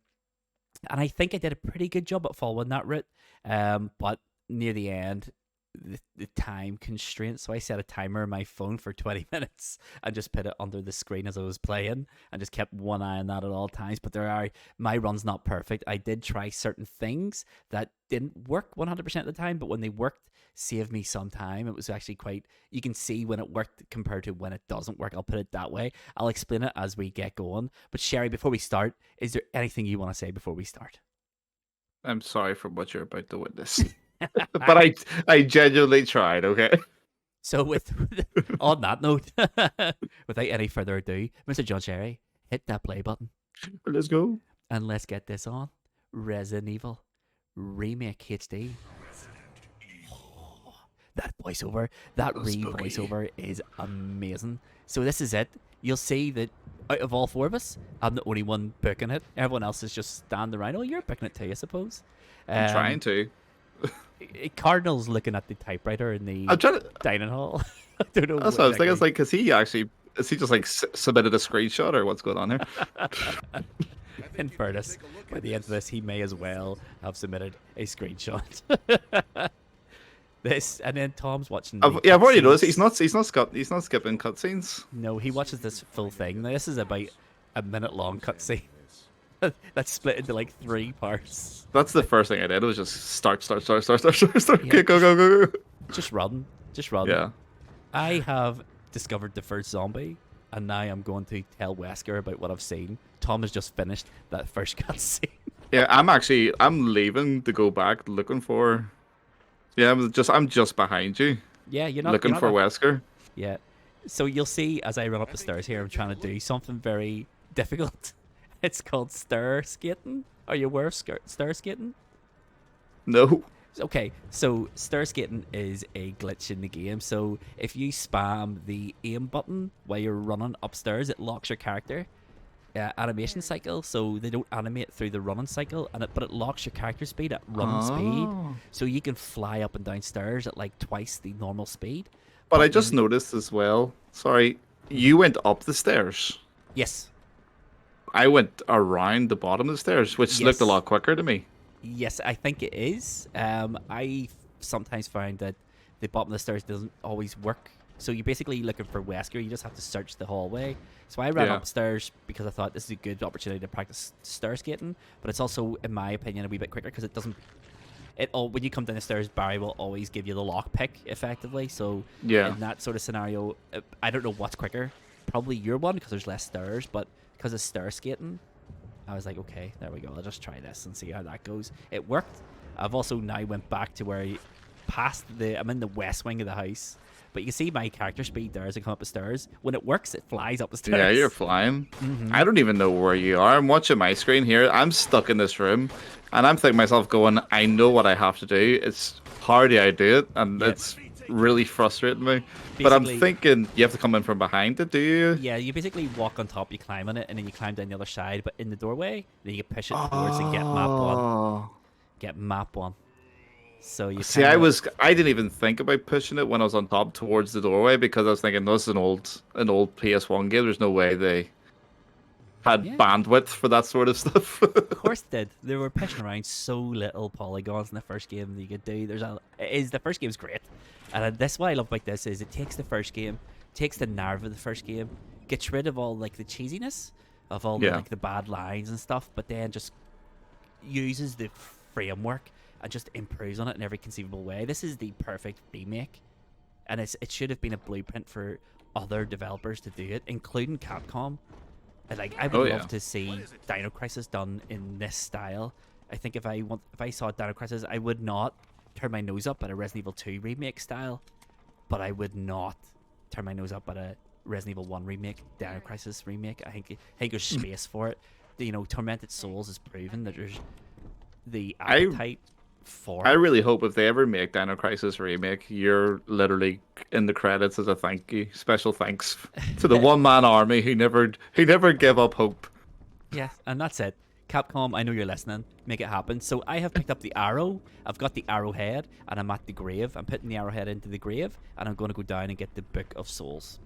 I think I did a pretty good job at following that route. But near the end, the time constraint. So I set a timer on my phone for 20 minutes and just put it under the screen as I was playing and just kept one eye on that at all times. But my run's not perfect. I did try certain things that didn't work 100% of the time, but when they worked, saved me some time. It was actually you can see when it worked compared to when it doesn't work. I'll put it that way. I'll explain it as we get going. But Sherry, before we start, is there anything you want to say before we start? I'm sorry for what you're about to witness. But I genuinely tried, okay? So on that note, without any further ado, Mr. John Sherry, hit that play button. Let's go. And let's get this on. Resident Evil Remake HD. Oh, that voiceover, that voiceover is amazing. So this is it. You'll see that out of all 4 of us, I'm the only one booking it. Everyone else is just standing around. Oh, you're booking it too, I suppose. I'm trying to. Cardinal's looking at the typewriter in the dining hall. I don't know. That's what I was thinking. It's like, is he just like submitted a screenshot or what's going on here? In fairness, by the end of this, he may as well have submitted a screenshot. This, and then Tom's watching. I've already noticed he's not skipping cutscenes. No, he watches this full thing. Now, this is about a minute-long cutscene. That's split into like 3 parts. That's the first thing I did. It was just start. Yeah. Okay, go. Just run. Yeah. I have discovered the first zombie, and now I'm going to tell Wesker about what I've seen. Tom has just finished that first cutscene. Yeah, I'm leaving to go back looking for. Yeah, I'm just behind you. Yeah, you're not looking for Wesker. Yeah. So you'll see as I run up the stairs here, I'm trying to do something very difficult. It's called stir skating. Are you aware of stir skating? No. Okay, so stir skating is a glitch in the game. So if you spam the aim button while you're running upstairs, it locks your character animation cycle, so they don't animate through the running cycle, but it locks your character speed at running speed, so you can fly up and down stairs at like twice the normal speed. But I just noticed as well. Sorry, you went up the stairs. Yes. I went around the bottom of the stairs, which looked a lot quicker to me. Yes, I think it is. I sometimes find that the bottom of the stairs doesn't always work. So you're basically looking for Wesker. You just have to search the hallway. So I ran upstairs because I thought this is a good opportunity to practice stair skating. But it's also, in my opinion, a wee bit quicker because it doesn't. When you come down the stairs, Barry will always give you the lockpick effectively. So in that sort of scenario, I don't know what's quicker. Probably your one because there's less stairs. But because of stair skating, I was like, okay, there we go. I'll just try this and see how that goes. It worked. I've also now went back to where I'm in the west wing of the house. But you can see my character speed there as I come up the stairs. When it works, it flies up the stairs. Yeah, you're flying. Mm-hmm. I don't even know where you are. I'm watching my screen here. I'm stuck in this room, and I'm thinking to myself, going, I know what I have to do. It's how do I do it? And it's really frustrating me. But I'm thinking you have to come in from behind it, do you? Yeah, you basically walk on top, you climb on it, and then you climb down the other side. But in the doorway, then you push it towards and get map one. Get map one. So you see, I didn't even think about pushing it when I was on top towards the doorway because I was thinking this is an old PS1 game. There's no way they had bandwidth for that sort of stuff. Of course they did. They were pushing around so little polygons in the first game that you could do. The first game's great, and this what I love about this is it takes the first game, takes the nerve of the first game, gets rid of all like the cheesiness of all the, like the bad lines and stuff, but then just uses the framework and just improves on it in every conceivable way. This is the perfect remake, and it should have been a blueprint for other developers to do it, including Capcom. Like I would love to see Dino Crisis done in this style. I think if I saw Dino Crisis, I would not turn my nose up at a Resident Evil 2 remake style, but I would not turn my nose up at a Resident Evil 1 remake, Dino Crisis remake. I think there's space for it. You know, Tormented Souls has proven that there's the appetite for I really hope if they ever make Dino Crisis remake, you're literally in the credits as a thank you, special thanks to the one-man army who never gave up hope. Yeah, and that's it. Capcom, I know you're listening. Make it happen. So I have picked up the arrow. I've got the arrowhead, and I'm at the grave. I'm putting the arrowhead into the grave, and I'm going to go down and get the Book of Souls.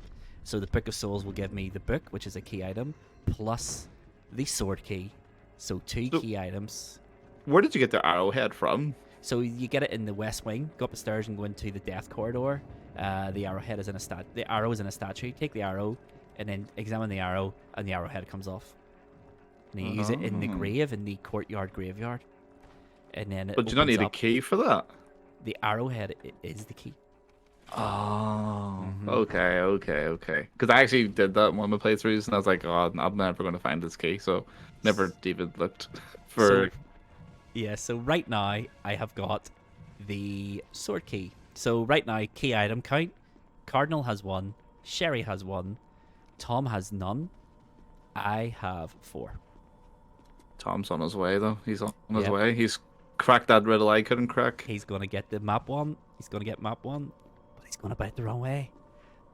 So the Book of Souls will give me the book, which is a key item, plus the sword key. So two key items. Where did you get the arrowhead from? So you get it in the west wing. Go up the stairs and go into the death corridor. The arrowhead is in the arrow is in a statue. Take the arrow, and then examine the arrow, and the arrowhead comes off. And you use it in the grave, in the courtyard graveyard. And then But you don't need a key for that. The arrowhead is the key. Oh, okay. Because I actually did that in one of my playthroughs, and I was like, oh, I'm never going to find this key, so never even looked for... So right now, I have got the sword key. So right now, key item count. Cardinal has 1, Sherry has 1, Tom has none, I have 4. Tom's on his way, though. He's on his way. He's cracked that riddle I couldn't crack. He's going to get the map 1. He's going to get map 1, but he's going to buy it the wrong way.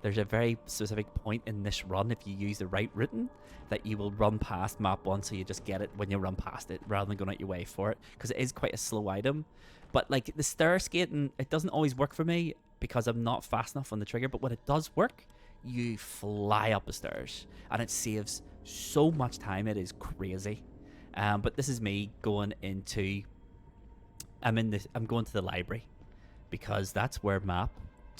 There's a very specific point in this run, if you use the right route, that you will run past map 1, so you just get it when you run past it, rather than going out your way for it, because it is quite a slow item. But like the stair skating, it doesn't always work for me, because I'm not fast enough on the trigger, but when it does work, you fly up the stairs, and it saves so much time, it is crazy. But this is me going into... I'm going to the library, because that's where map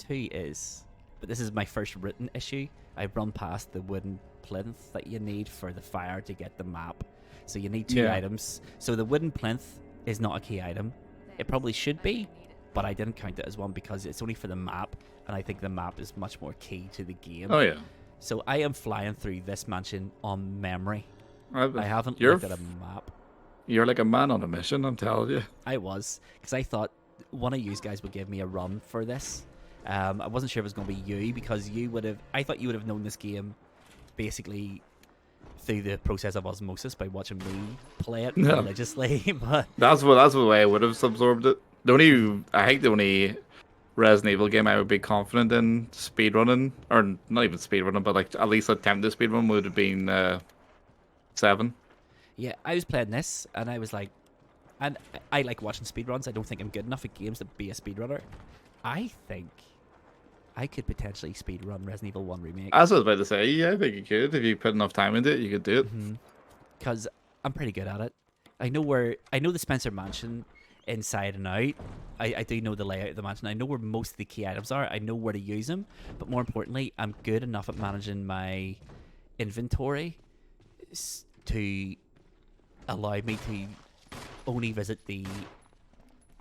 2 is. But this is my first written issue. I've run past the wooden plinth that you need for the fire to get the map. So you need 2 items. So the wooden plinth is not a key item. It probably should be, but I didn't count it as one because it's only for the map, and I think the map is much more key to the game. Oh, yeah. So I am flying through this mansion on memory. I haven't You're looked at a map. You're like a man on a mission, I'm telling you. I was, because I thought one of you guys would give me a run for this. I wasn't sure if it was going to be you, because I thought you would have known this game basically through the process of osmosis by watching me play it religiously. But that's the way I would have absorbed it. I think the only Resident Evil game I would be confident in speedrunning, or not even speedrunning, but like at least attempt to speedrun would have been 7. Yeah, I was playing this, and I was like, and I like watching speedruns. I don't think I'm good enough at games to be a speedrunner. I think I could potentially speedrun Resident Evil 1 Remake. As I was about to say, yeah, I think you could. If you put enough time into it, you could do it. Because I'm pretty good at it. I know the Spencer Mansion inside and out. I do know the layout of the mansion. I know where most of the key items are. I know where to use them. But more importantly, I'm good enough at managing my inventory to allow me to only visit the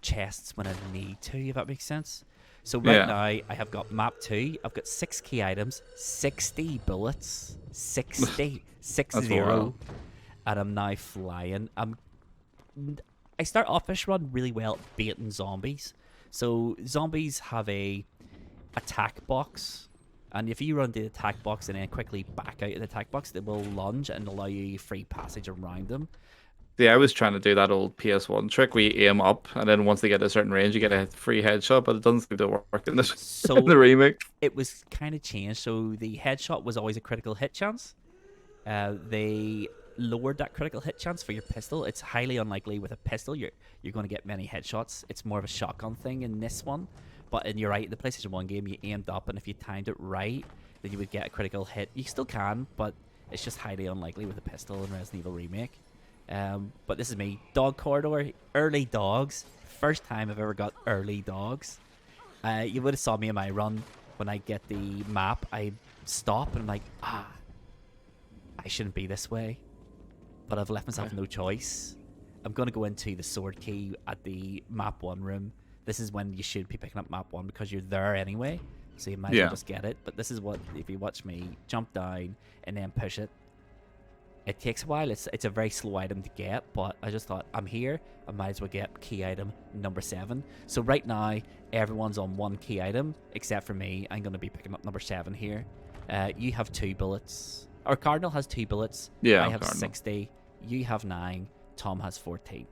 chests when I need to, if that makes sense. So right now, I have got map 2. I've got 6 key items, 60 bullets, 60, 60, and I'm now flying. I start off this run really well at baiting zombies. So zombies have a attack box, and if you run the attack box and then quickly back out of the attack box, they will lunge and allow you free passage around them. Yeah, I was trying to do that old PS1 trick where you aim up, and then once they get a certain range, you get a free headshot, but it doesn't seem to work in this So in the remake. it was kind of changed. So the headshot was always a critical hit chance. They lowered that critical hit chance for your pistol. It's highly unlikely with a pistol you're going to get many headshots. It's more of a shotgun thing in this one. But in you're right, the PlayStation 1 game, you aimed up, and if you timed it right, then you would get a critical hit. You still can, but it's just highly unlikely with a pistol in Resident Evil Remake. But this is me. Dog corridor, early dogs. First time I've ever got early dogs. You would have saw me in my run. When I get the map, I stop and I'm like, I shouldn't be this way. But I've left myself no choice. I'm going to go into the sword key at the map 1 room. This is when you should be picking up map 1 because you're there anyway. So you might as well just get it. But this is what, if you watch me jump down and then push it, it takes a while. It's a very slow item to get, but I just thought, I'm here, I might as well get key item number 7. So right now, everyone's on 1 key item, except for me. I'm going to be picking up number 7 here. You have 2 bullets. Or Cardinal has 2 bullets. Yeah, I have Cardinal. 60. You have 9. Tom has 14.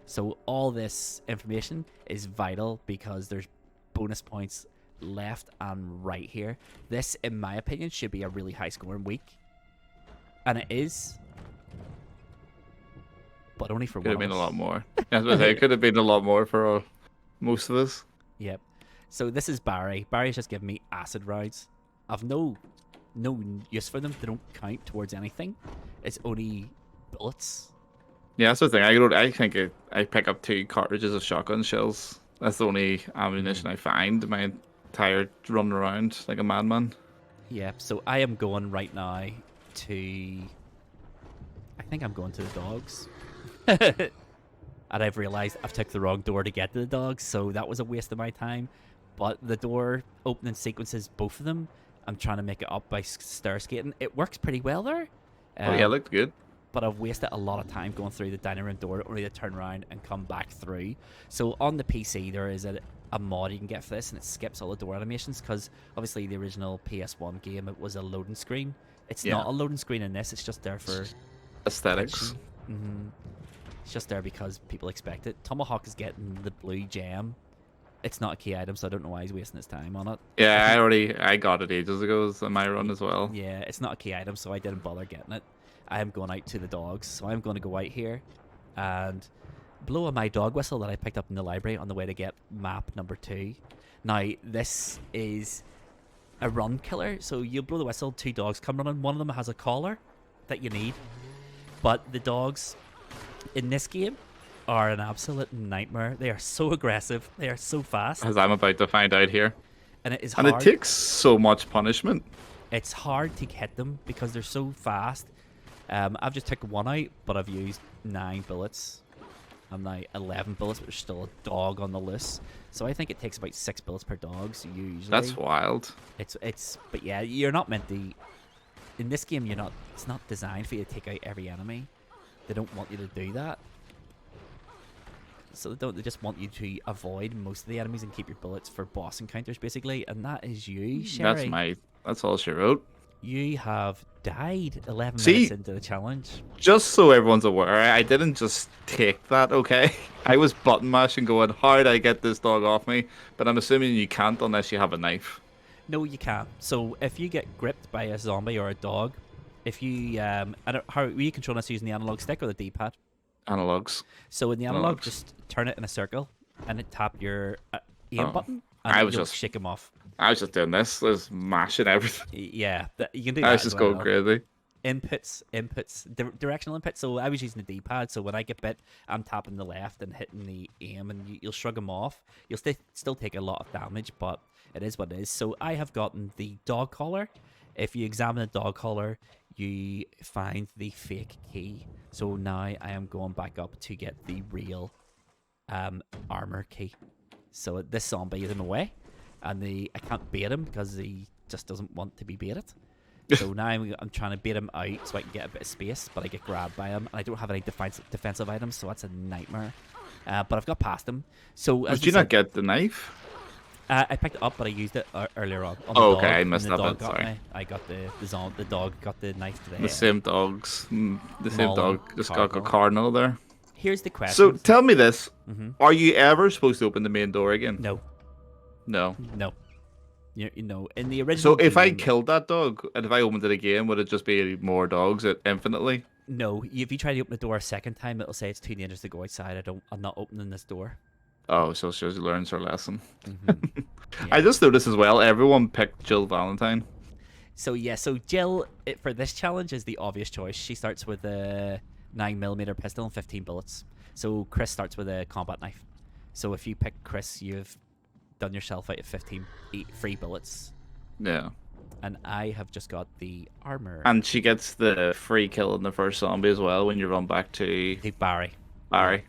So all this information is vital because there's bonus points left and right here. This, in my opinion, should be a really high scoring week. And it is. But only for Could have one been of a us. lot more. I was gonna say, it could have been a lot more for most of us. Yep. So this is Barry. Barry's just giving me acid rounds. I've no use for them. They don't count towards anything. It's only bullets. Yeah, that's the thing. I think I pick up 2 cartridges of shotgun shells. That's the only ammunition I find in my entire run around like a madman. Yep. So I am going right now to. I think I'm going to the dogs. And I've realized I've took the wrong door to get to the dogs, so that was a waste of my time. But the door opening sequences, both of them, I'm trying to make it up by stair skating. It works pretty well there. Oh yeah, it looked good. But I've wasted a lot of time going through the dining room door only to turn around and come back through. So on the PC, there is a mod you can get for this, and it skips all the door animations because obviously the original PS1 game, it was a loading screen. It's not a loading screen in this. It's just there for Aesthetics. It's just there because people expect it. Tomahawk is getting the blue gem. It's not a key item, so I don't know why he's wasting his time on it. Yeah, I got it ages ago. It was on my run as well. Yeah, it's not a key item, so I didn't bother getting it. I am going out to the dogs, so I'm going to go out here and blow on my dog whistle that I picked up in the library on the way to get map number 2. Now, this is a run killer, so you blow the whistle, 2 dogs come running. One of them has a collar that you need, but the dogs in this game are an absolute nightmare. They are so aggressive. They are so fast. As I'm about to find out here. And it is And hard. it takes so much punishment. It's hard to hit them because they're so fast. I've just took 1 out, but I've used 9 bullets. I'm now 11 bullets, but there's still a dog on the loose. So I think it takes about 6 bullets per dog. So usually That's wild. But yeah, you're not meant to. In this game, it's not designed for you to take out every enemy. They don't want you to do that. So they just want you to avoid most of the enemies and keep your bullets for boss encounters, basically. And that is you, Sherry. That's all she wrote. You have died 11 See? minutes into the challenge. Just so everyone's aware, I didn't just take that, okay? I was button mashing going, how do I get this dog off me? But I'm assuming you can't unless you have a knife. No, you can't. So if you get gripped by a zombie or a dog, if you how were you controlling this using the analog stick or the D-pad? Analogs. So in the analog, Analogs. just turn it in a circle and then tap your aim button, and I was you'll just- shake them off. I was just doing this, just mashing everything. Yeah, you can do I that was as just going well. crazy. Directional inputs. So I was using the D-pad. So when I get bit, I'm tapping the left and hitting the aim, and you'll shrug them off. You'll still take a lot of damage, but it is what it is. So I have gotten the dog collar. If you examine the dog collar, you find the fake key. So now I am going back up to get the real armor key. So this zombie is in the way, and I can't bait him because he just doesn't want to be baited. So now I'm trying to bait him out so I can get a bit of space, but I get grabbed by him, and I don't have any defensive items, so that's a nightmare. but I've got past him. So as Did you not get the knife? I picked it up, but I used it earlier on. The Oh, dog, okay, I and missed the that dog bit, got sorry. me. I got the dog got the knife to the The head. same dogs. The same Maul dog and just got a Cardinal. Cardinal there. Here's the question. So tell me this: Mhm. Are you ever supposed to open the main door again? No, No. you know, in the original. So if I game, killed that dog and if I opened it again, would it just be more dogs infinitely? no, if you try to open the door a second time, it'll say it's too dangerous to go outside. I'm not opening this door. Oh, so she learns her lesson. Mhm. I just noticed as well, everyone picked Jill Valentine. So Jill for this challenge is the obvious choice. She starts with a 9mm pistol and 15 bullets. So Chris starts with a combat knife. So if you pick Chris, you've done yourself out of 15 free bullets. Yeah. And I have just got the armor. And she gets the free kill in the first zombie as well when you run back to The Barry. Barry.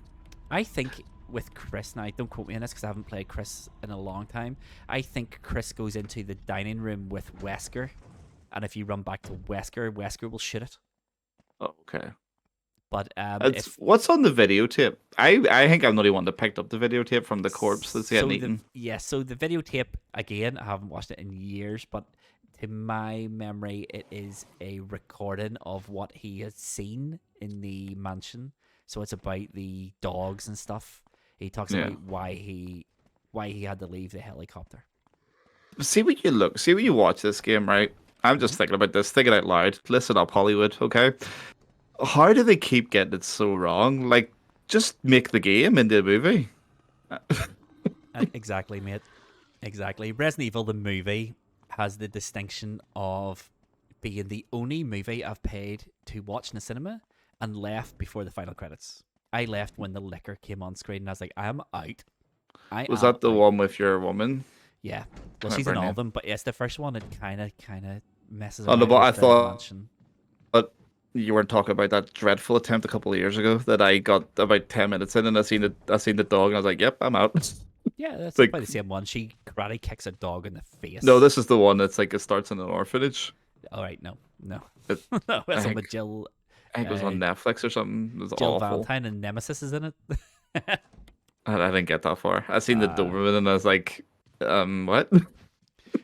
I think with Chris, now don't quote me on this because I haven't played Chris in a long time. I think Chris goes into the dining room with Wesker, and if you run back to Wesker, Wesker will shoot it. Oh, okay. But What's on the videotape? I think I'm the only one that picked up the videotape from the corpse that's getting eaten. So the videotape, again, I haven't watched it in years, but to my memory, it is a recording of what he has seen in the mansion. So it's about the dogs and stuff. He talks about why he had to leave the helicopter. See when you watch this game, right? I'm just thinking about this, thinking out loud. Listen up, Hollywood, okay? How do they keep getting it so wrong? Like, just make the game into a movie. Exactly, mate. Exactly. Resident Evil, the movie, has the distinction of being the only movie I've paid to watch in the cinema and left before the final credits. I left when the liquor came on screen, and I was like, I'm out. Was that the one with your woman? Yeah. Well, she's in all of them, but yes, the first one, it kind of messes Oh, no, around but with I the thought- mansion. But you weren't talking about that dreadful attempt a couple of years ago that I got about 10 minutes in, and I seen the dog, and I was like, "Yep, I'm out." Yeah, that's like- probably the same one. She karate kicks a dog in the face. No, this is the one that's like it starts in an orphanage. All right, no. It- No, that's on think- the Jill. I think it was on Netflix or something. It was Jill awful. Valentine and Nemesis is in it. I didn't get that far. I seen the Doberman, and I was like, what?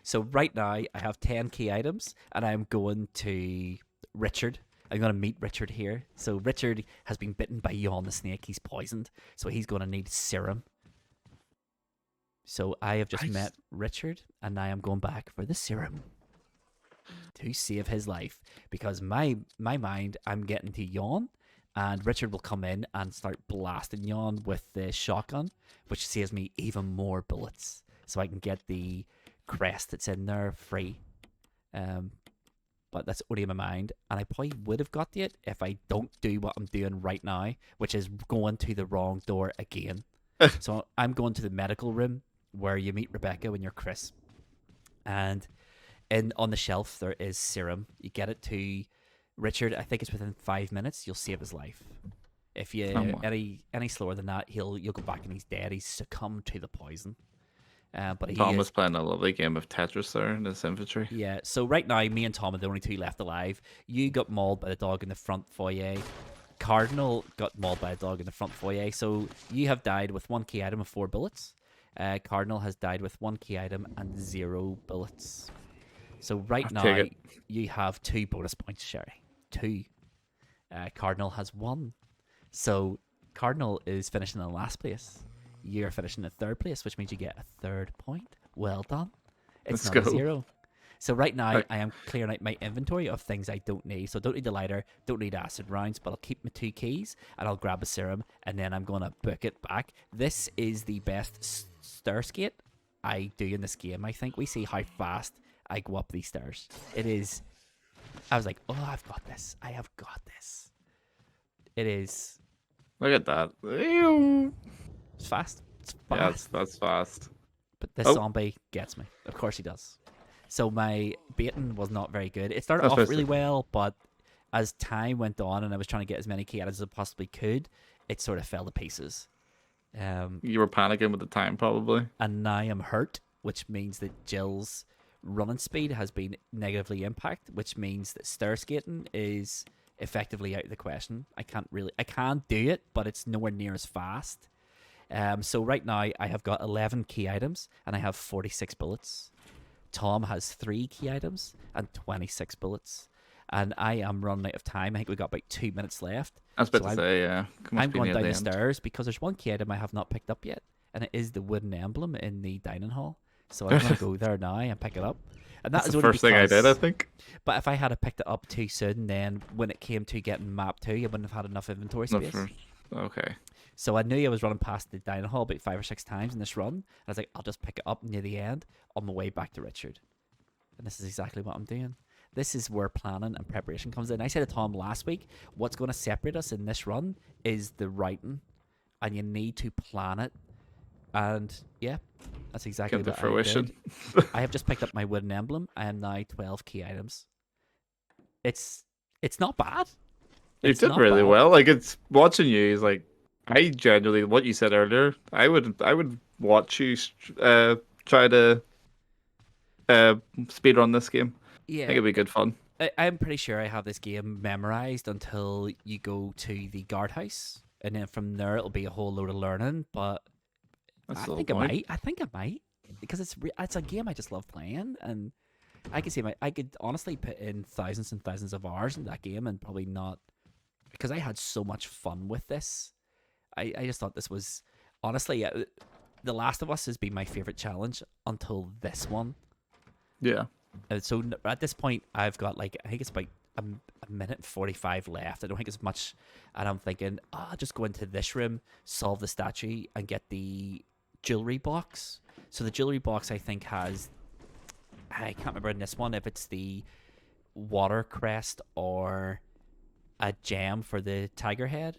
So right now I have 10 key items, and I'm going to Richard. I'm going to meet Richard here. So Richard has been bitten by Yawn the snake. He's poisoned, so he's going to need serum. So I have just met Richard, and I am going back for the serum to save his life, because my mind, I'm getting to Yawn, and Richard will come in and start blasting Yawn with the shotgun, which saves me even more bullets, so I can get the crest that's in there free. But that's only in my mind, and I probably would have got it if I don't do what I'm doing right now, which is going to the wrong door again. So I'm going to the medical room where you meet Rebecca when you're Chris, and on the shelf there is serum. You get it to Richard. I think it's within 5 minutes. You'll save his life. If you any slower than that, you'll go back and he's dead. He's succumbed to the poison. But Tom was playing a lovely game of Tetris there in his infantry. Yeah, so right now, me and Tom are the only two left alive. You got mauled by the dog in the front foyer. Cardinal got mauled by a dog in the front foyer. So you have died with 1 key item of 4 bullets. Cardinal has died with 1 key item and 0 bullets. So right now, you have 2 bonus points, Sherry. 2. Cardinal has 1. So Cardinal is finishing in last place. You're finishing in 3rd place, which means you get a 3rd point. Well done. It's Let's not go. a 0. So right now, I am clearing out my inventory of things I don't need. So don't need the lighter, don't need acid rounds, but I'll keep my 2 keys, and I'll grab a serum, and then I'm going to book it back. This is the best stair skate I do in this game, I think. We see how fast I go up these stairs. It is... I was like, oh, I've got this. I have got this. It is... Look at that. Ew. It's fast. It's fast. Yeah, that's fast. But this zombie gets me. Of course he does. So my baiting was not very good. It started off really well, but as time went on and I was trying to get as many key items as I possibly could, it sort of fell to pieces. You were panicking with the time, probably. And now I'm hurt, which means that Jill's running speed has been negatively impacted, which means that stair skating is effectively out of the question. I can't do it, but it's nowhere near as fast. So right now I have got 11 key items and I have 46 bullets. Tom has 3 key items and 26 bullets. And I am running out of time. I think we got about 2 minutes left. I was about So to say, yeah. I'm going down the stairs because there's one key item I have not picked up yet, and it is the wooden emblem in the dining hall. So I'm going to go there now and pick it up. And That's is the only first thing I did, I think. But if I had picked it up too soon, then when it came to getting map 2, I wouldn't have had enough inventory space. Okay. So I knew I was running past the dining hall about 5 or 6 times in this run. And I was like, I'll just pick it up near the end on my way back to Richard. And this is exactly what I'm doing. This is where planning and preparation comes in. I said to Tom last week, what's going to separate us in this run is the writing. And you need to plan it. And yeah, that's exactly Come to what fruition. I did. I have just picked up my wooden emblem. I am now 12 key items. It's not bad. You It's did not really bad. well. Like, it's watching you is like, I genuinely, what you said earlier, I would watch you try to speed run this game. I Yeah. think it'd be good fun. I'm pretty sure I have this game memorized until you go to the guardhouse, and then from there it'll be a whole load of learning. But That's I the think whole I point. might. I think I might because it's a game I just love playing, and I could see I could honestly put in thousands and thousands of hours in that game and probably not, because I had so much fun with this. I just thought this was honestly The Last of Us has been my favorite challenge until this one. Yeah. So at this point, I've got I think it's about a minute and 45 left. I don't think it's much. And I'm thinking, I'll just go into this room, solve the statue, and get the jewelry box. So the jewelry box, I think, has, I can't remember in this one if it's the water crest or a gem for the tiger head.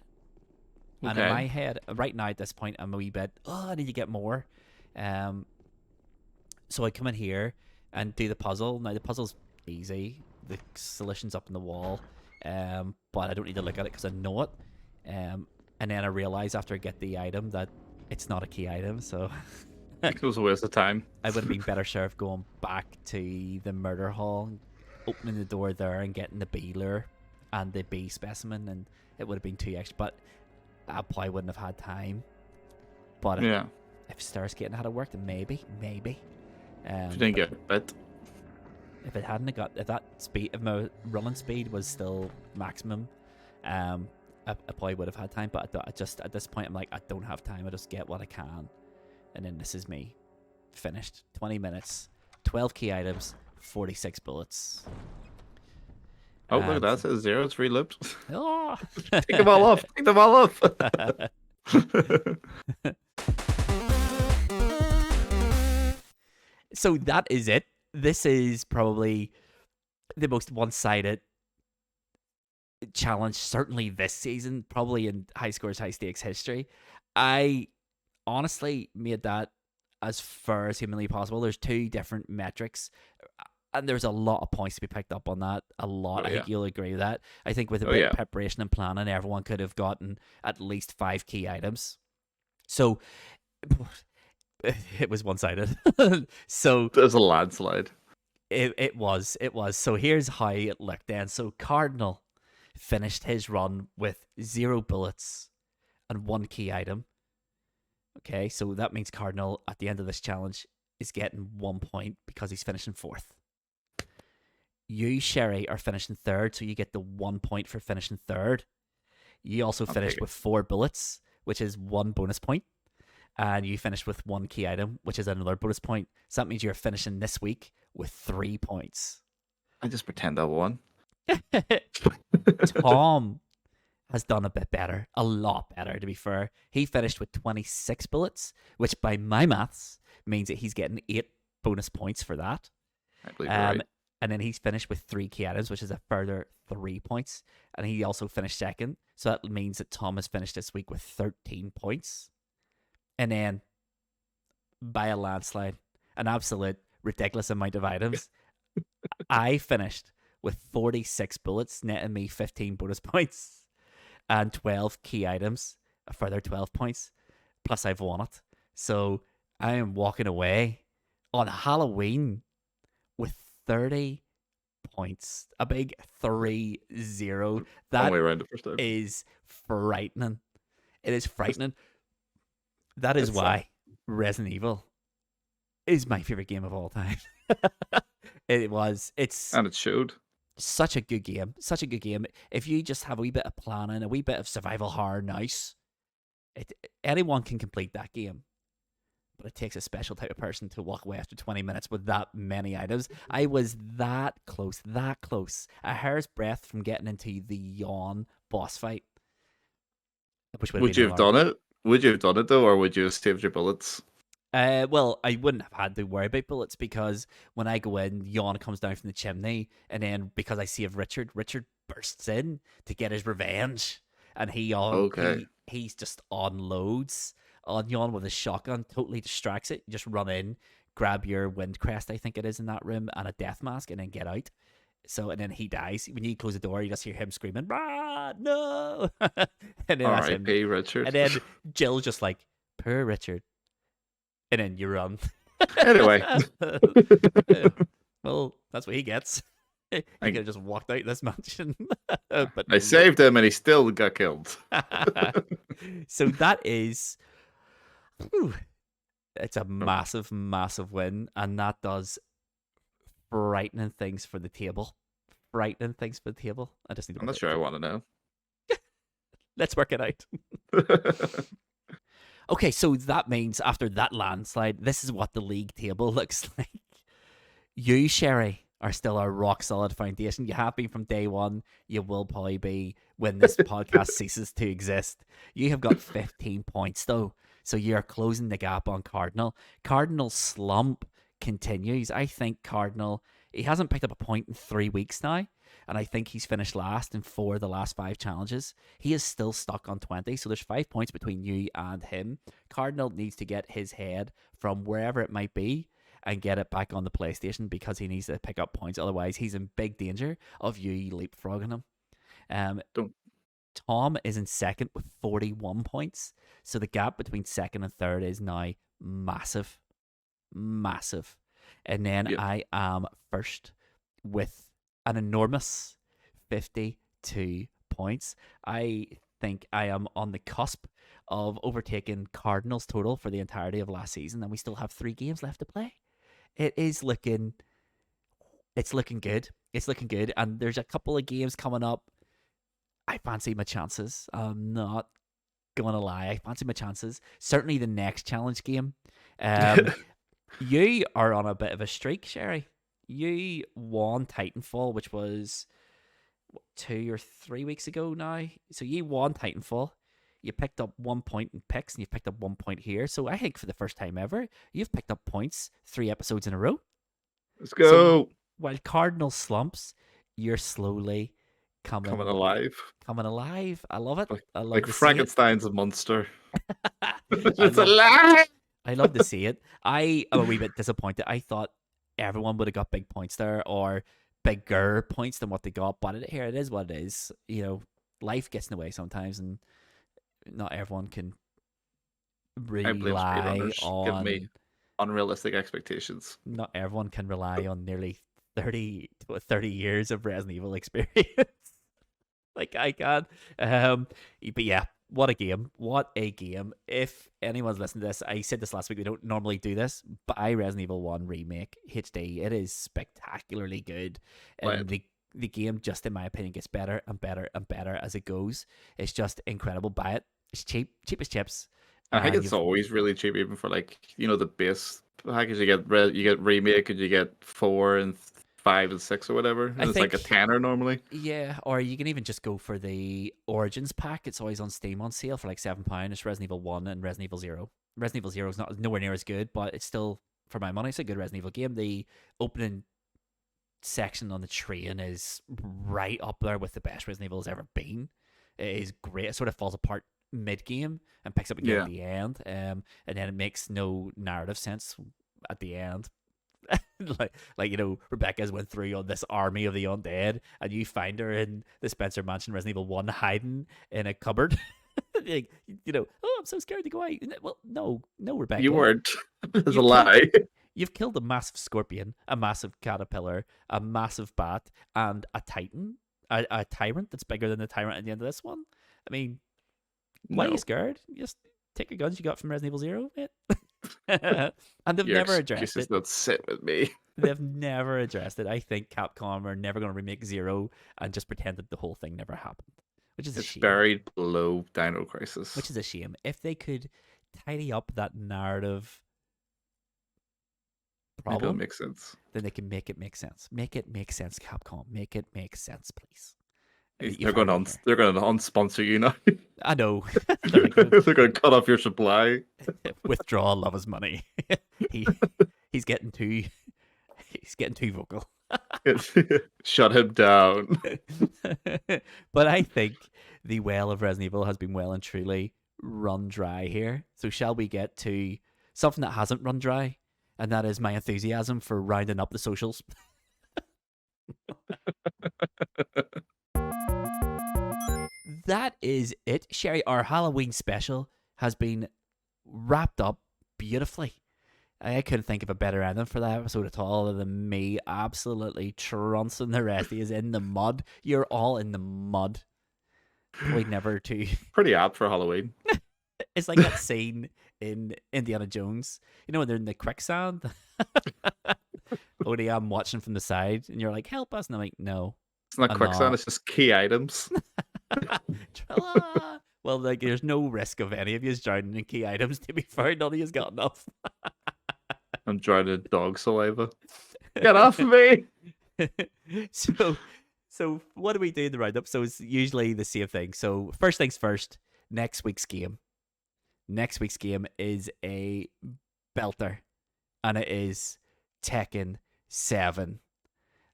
And in Okay. my head, right now at this point, I'm a wee bit, I need to get more. So I come in here and do the puzzle. Now the puzzle's easy. The solution's up on the wall. But I don't need to look at it because I know it. And then I realize after I get the item that it's not a key item. So It was a waste of time. I would have been better served going back to the murder hall, opening the door there and getting the bee lure and the bee specimen, and it would have been too extra. But I probably wouldn't have had time. But Yeah. if Star Skating had worked, maybe. If you didn't get bit. If it hadn't got, if my running speed was still maximum, I probably would have had time. But I just at this point, I'm like, I don't have time. I just get what I can, and then this is me, finished. 20 minutes, 12 key items, 46 bullets. Oh, look at that. It says 0. It's relooped. Oh. Take them all off. Take them all off. So that is it. This is probably the most one-sided challenge, certainly this season, probably in High Scores, High Stakes history. I honestly made that as fair as humanly possible. There's 2 different metrics, and there's a lot of points to be picked up on that. A lot. Oh, I think yeah. you'll agree with that. I think with a Oh, bit yeah. of preparation and planning, everyone could have gotten at least 5 key items. So it was one-sided. So There's a landslide. it was. So here's how it looked then. So Cardinal finished his run with 0 bullets and 1 key item. Okay, so that means Cardinal at the end of this challenge is getting 1 point because he's finishing 4th. You, Sherry, are finishing 3rd, so you get the 1 point for finishing 3rd. You also I'll finished take it. with 4 bullets, which is 1 bonus point. And you finished with 1 key item, which is another bonus point. So that means you're finishing this week with 3 points. I just pretend I won. Tom has done a bit better, a lot better, to be fair. He finished with 26 bullets, which by my maths means that he's getting 8 bonus points for that. I believe you're right. And then he's finished with 3 key items, which is a further 3 points. And he also finished 2nd. So that means that Tom has finished this week with 13 points. And then, by a landslide, an absolute ridiculous amount of items, I finished with 46 bullets, netting me 15 bonus points and 12 key items, a further 12 points. Plus, I've won it. So I am walking away on Halloween with 30 points. A big 3-0. Long That way around the first time. is frightening. It is frightening. That is It's, why Resident Evil is my favorite game of all time. It's and it showed. such a good game. Such a good game. If you just have a wee bit of planning, a wee bit of survival horror, nice. Anyone can complete that game. But it takes a special type of person to walk away after 20 minutes with that many items. I was that close, a hair's breadth from getting into the Yawn boss fight. Which Would you have done it? Would you have done it though, or would you have saved your bullets? Well, I wouldn't have had to worry about bullets because when I go in, Yawn comes down from the chimney, and then because I save Richard bursts in to get his revenge, and he's just unloads on Yawn with a shotgun, totally distracts it. You just run in, grab your wind crest, I think it is in that room, and a death mask, and then get out. So, and then he dies. When you close the door, you just hear him screaming, "Rah, no!" And then that's him. R.I.P. Richard. And then Jill's just like, "Poor Richard," and then you run. Anyway, well, that's what he gets. He could have just walked out this mansion. But I saved him, and he still got killed. So that is, it's a massive, massive win, and that does frightening things for the table. Frightening things for the table. I just need to. I'm not sure I want to know. Let's work it out. Okay, so that means after that landslide, this is what the league table looks like. You, Sherry, are still a rock solid foundation. You have been from day one. You will probably be when this podcast ceases to exist. You have got 15 points though, so you're closing the gap on Cardinal. Cardinal's slump continues. I think Cardinal, he hasn't picked up a point in 3 weeks now, and I think he's finished last in 4 of the last 5 challenges. He is still stuck on 20, so there's 5 points between you and him. Cardinal needs to get his head from wherever it might be and get it back on the PlayStation because he needs to pick up points. Otherwise, he's in big danger of you leapfrogging him. Tom is in second with 41 points, so the gap between second and third is now massive. Massive. And then I am first with an enormous 52 points. I think I am on the cusp of overtaking Cardinals total for the entirety of last season, and we still have 3 games left to play. It's looking good. It's looking good, and there's a couple of games coming up. I fancy my chances. I'm not gonna lie. I fancy my chances. Certainly the next challenge game. You are on a bit of a streak, Sherry. You won Titanfall, which was 2 or 3 weeks ago now. So you won Titanfall. You picked up 1 point in picks, and you picked up 1 point here. So I think for the first time ever, you've picked up points 3 episodes in a row. Let's go. So while Cardinal slumps, you're slowly coming alive. Coming alive. I love it. I love like to Frankenstein's a monster. It's alive. I love to see it. I am a wee bit disappointed. I thought everyone would have got big points there, or bigger points than what they got. But here it is what it is. You know, life gets in the way sometimes, and not everyone can rely on. Give me unrealistic expectations. Not everyone can rely on nearly 30 years of Resident Evil experience. Like I can. But yeah. What a game. What a game. If anyone's listening to this, I said this last week, we don't normally do this, but Resident Evil 1 Remake HD, it is spectacularly good. And the game, just in my opinion, gets better and better and better as it goes. It's just incredible. Buy it. It's cheap as chips. I think it's always really cheap, even for the base package. You get Remake and you get 4 and 5 and 6 or whatever. And it's like a tenner normally. Yeah, or you can even just go for the Origins pack. It's always on Steam on sale for like £7. It's Resident Evil 1 and Resident Evil 0. Resident Evil 0 is nowhere near as good, but it's still, for my money, it's a good Resident Evil game. The opening section on the train is right up there with the best Resident Evil has ever been. It is great. It sort of falls apart mid-game and picks up again at the end. And then it makes no narrative sense at the end. Rebecca's went through on this army of the undead, and you find her in the Spencer Mansion Resident Evil 1 hiding in a cupboard. I'm so scared to go out. Well, no, Rebecca. You weren't. It's a lie. You've killed a massive scorpion, a massive caterpillar, a massive bat, and a titan, a tyrant that's bigger than the tyrant at the end of this one. I mean, why are you scared? Just take your guns you got from Resident Evil 0, mate. And they've Your never addressed excuses it. don't sit with me. They've never addressed it. I think Capcom are never going to remake 0 and just pretend that the whole thing never happened, which is a It's shame. buried below Dino Crisis. Which is a shame. If they could tidy up that narrative Maybe it'll problem, make sense. then they can make it make sense. Make it make sense, Capcom. Make it make sense, please. They're going to unsponsor you now. I know. They're going They're going to cut off your supply. withdraw Luvva's money. He's getting too vocal. Shut him down. But I think the well of Resident Evil has been well and truly run dry here. So shall we get to something that hasn't run dry? And that is my enthusiasm for rounding up the socials. That is it. Sherry, our Halloween special has been wrapped up beautifully. I couldn't think of a better ending for that episode at all other than me absolutely trouncing the rest of you in the mud. You're all in the mud. Probably never to. Pretty apt for Halloween. It's like that scene in Indiana Jones. You know when they're in the quicksand? Only I'm watching from the side and you're like, help us. And I'm like, no. It's not I'm quicksand, not. it's just key items. Tra-la. Well, like, there's no risk of any of you drowning in key items, to be fair. None of you's got enough. I'm drowning in dog saliva. Get off me! So what do we do in the roundup? So it's usually the same thing. So first things first, next week's game. Next week's game is a belter, and it is Tekken 7.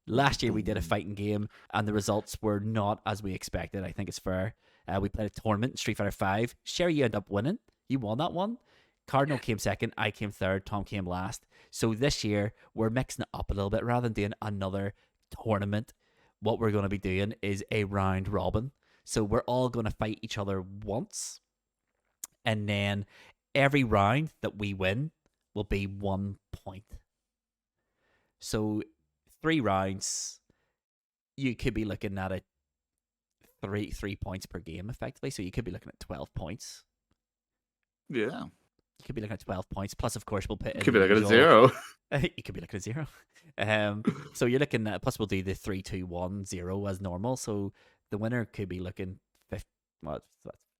Last year we did a fighting game, and the results were not as we expected. I think it's fair. We played a tournament, Street Fighter 5. Sherry, you ended up winning. You won that one. Cardinal came second, I came third, Tom came last. So this year, we're mixing it up a little bit. Rather than doing another tournament, what we're going to be doing is a round robin. So we're all going to fight each other once, and then every round that we win will be 1 point. So 3 rounds, you could be looking at it 3 points per game, effectively. So you could be looking at 12 points. Yeah. You could be looking at 12 points. Plus, of course, we'll put in Could be the looking at usual- 0. You could be looking at 0. So you're looking at, plus we'll do the 3, 2, 1, 0 as normal. So the winner could be looking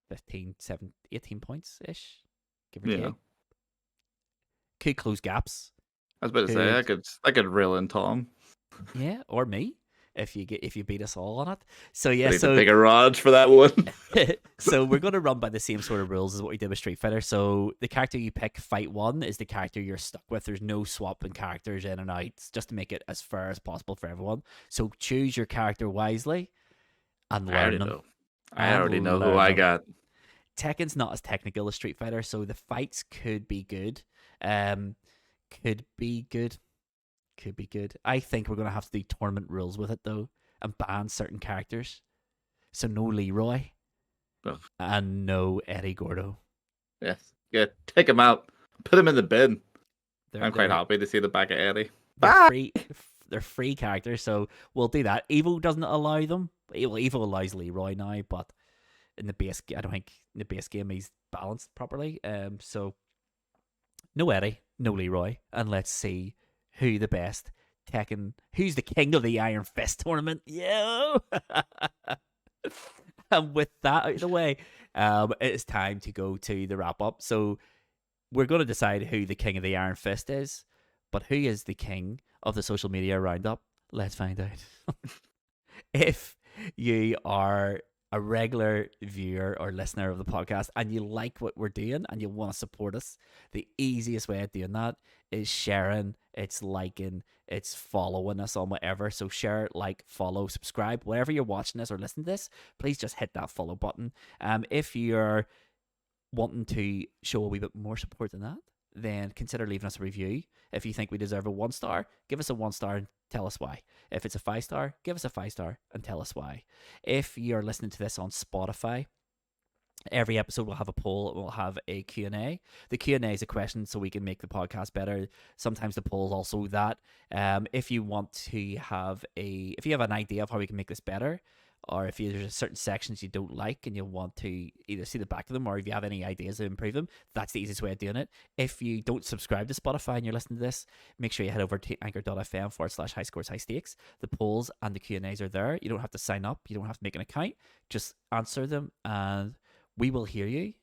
15, 7, 18 points ish. Give or Yeah. take. Could close gaps. I was about to say, I could reel in Tom. Yeah, or me. If you beat us all on it. So yeah, Need to so take a rod for that one. so we're going to run by the same sort of rules as what we did with Street Fighter. So the character you pick, fight 1, is the character you're stuck with. There's no swapping characters in and out, just to make it as fair as possible for everyone. So choose your character wisely and learn them. I already know who learn I them. got. Tekken's not as technical as Street Fighter, so the fights could be good. Could be good. I think we're going to have to do tournament rules with it, though, and ban certain characters. So no Leroy Ugh. and no Eddie Gordo. Yes. Yeah, take him out. Put him in the bin. They're, I'm quite they're- happy to see the back of Eddie. They're free. They're free characters, so we'll do that. Evo doesn't allow them. Well, Evo allows Leroy now, but in the base, I don't think in the base game he's balanced properly. So no Eddie, no Leroy, and let's see who the best Tekken, who's the king of the Iron Fist tournament. Yo! And with that out of the way, it's time to go to the wrap up. So we're going to decide who the king of the Iron Fist is, but who is the king of the social media roundup? Let's find out. If you are a regular viewer or listener of the podcast and you like what we're doing and you want to support us, the easiest way of doing that is sharing, it's liking, it's following us on whatever. So share, like, follow, subscribe, wherever you're watching this or listening to this, please just hit that follow button. If you're wanting to show a wee bit more support than that, then consider leaving us a review. If you think we deserve a 1 star, give us a 1 star and tell us why. If it's a 5 star, give us a 5 star and tell us why. If you're listening to this on Spotify, every episode will have a poll. It will have a Q&A. The Q&A is a question so we can make the podcast better. Sometimes the poll is also that. If you want to have if you have an idea of how we can make this better, or if there's certain sections you don't like and you want to either see the back of them, or if you have any ideas to improve them, that's the easiest way of doing it. If you don't subscribe to Spotify and you're listening to this, make sure you head over to anchor.fm/high scores high stakes. The polls and the Q&As are there. You don't have to sign up. You don't have to make an account. Just answer them and we will hear you.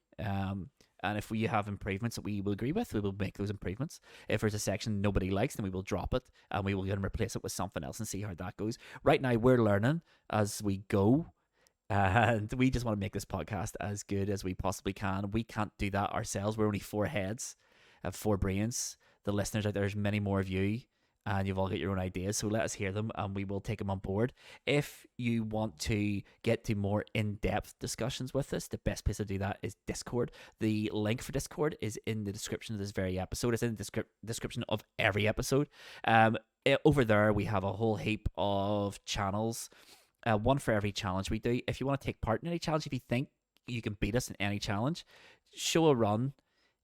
And if we have improvements that we will agree with, we will make those improvements. If there's a section nobody likes, then we will drop it and we will go and replace it with something else and see how that goes. Right now, we're learning as we go, and we just want to make this podcast as good as we possibly can. We can't do that ourselves. We're only 4 heads and 4 brains. The listeners out there, there's many more of you, and you've all got your own ideas, so let us hear them and we will take them on board. If you want to get to more in-depth discussions with us, the best place to do that is Discord. The link for Discord is in the description of this very episode. It's in the description of every episode. Over there we have a whole heap of channels, one for every challenge we do. If you want to take part in any challenge, if you think you can beat us in any challenge, show a run,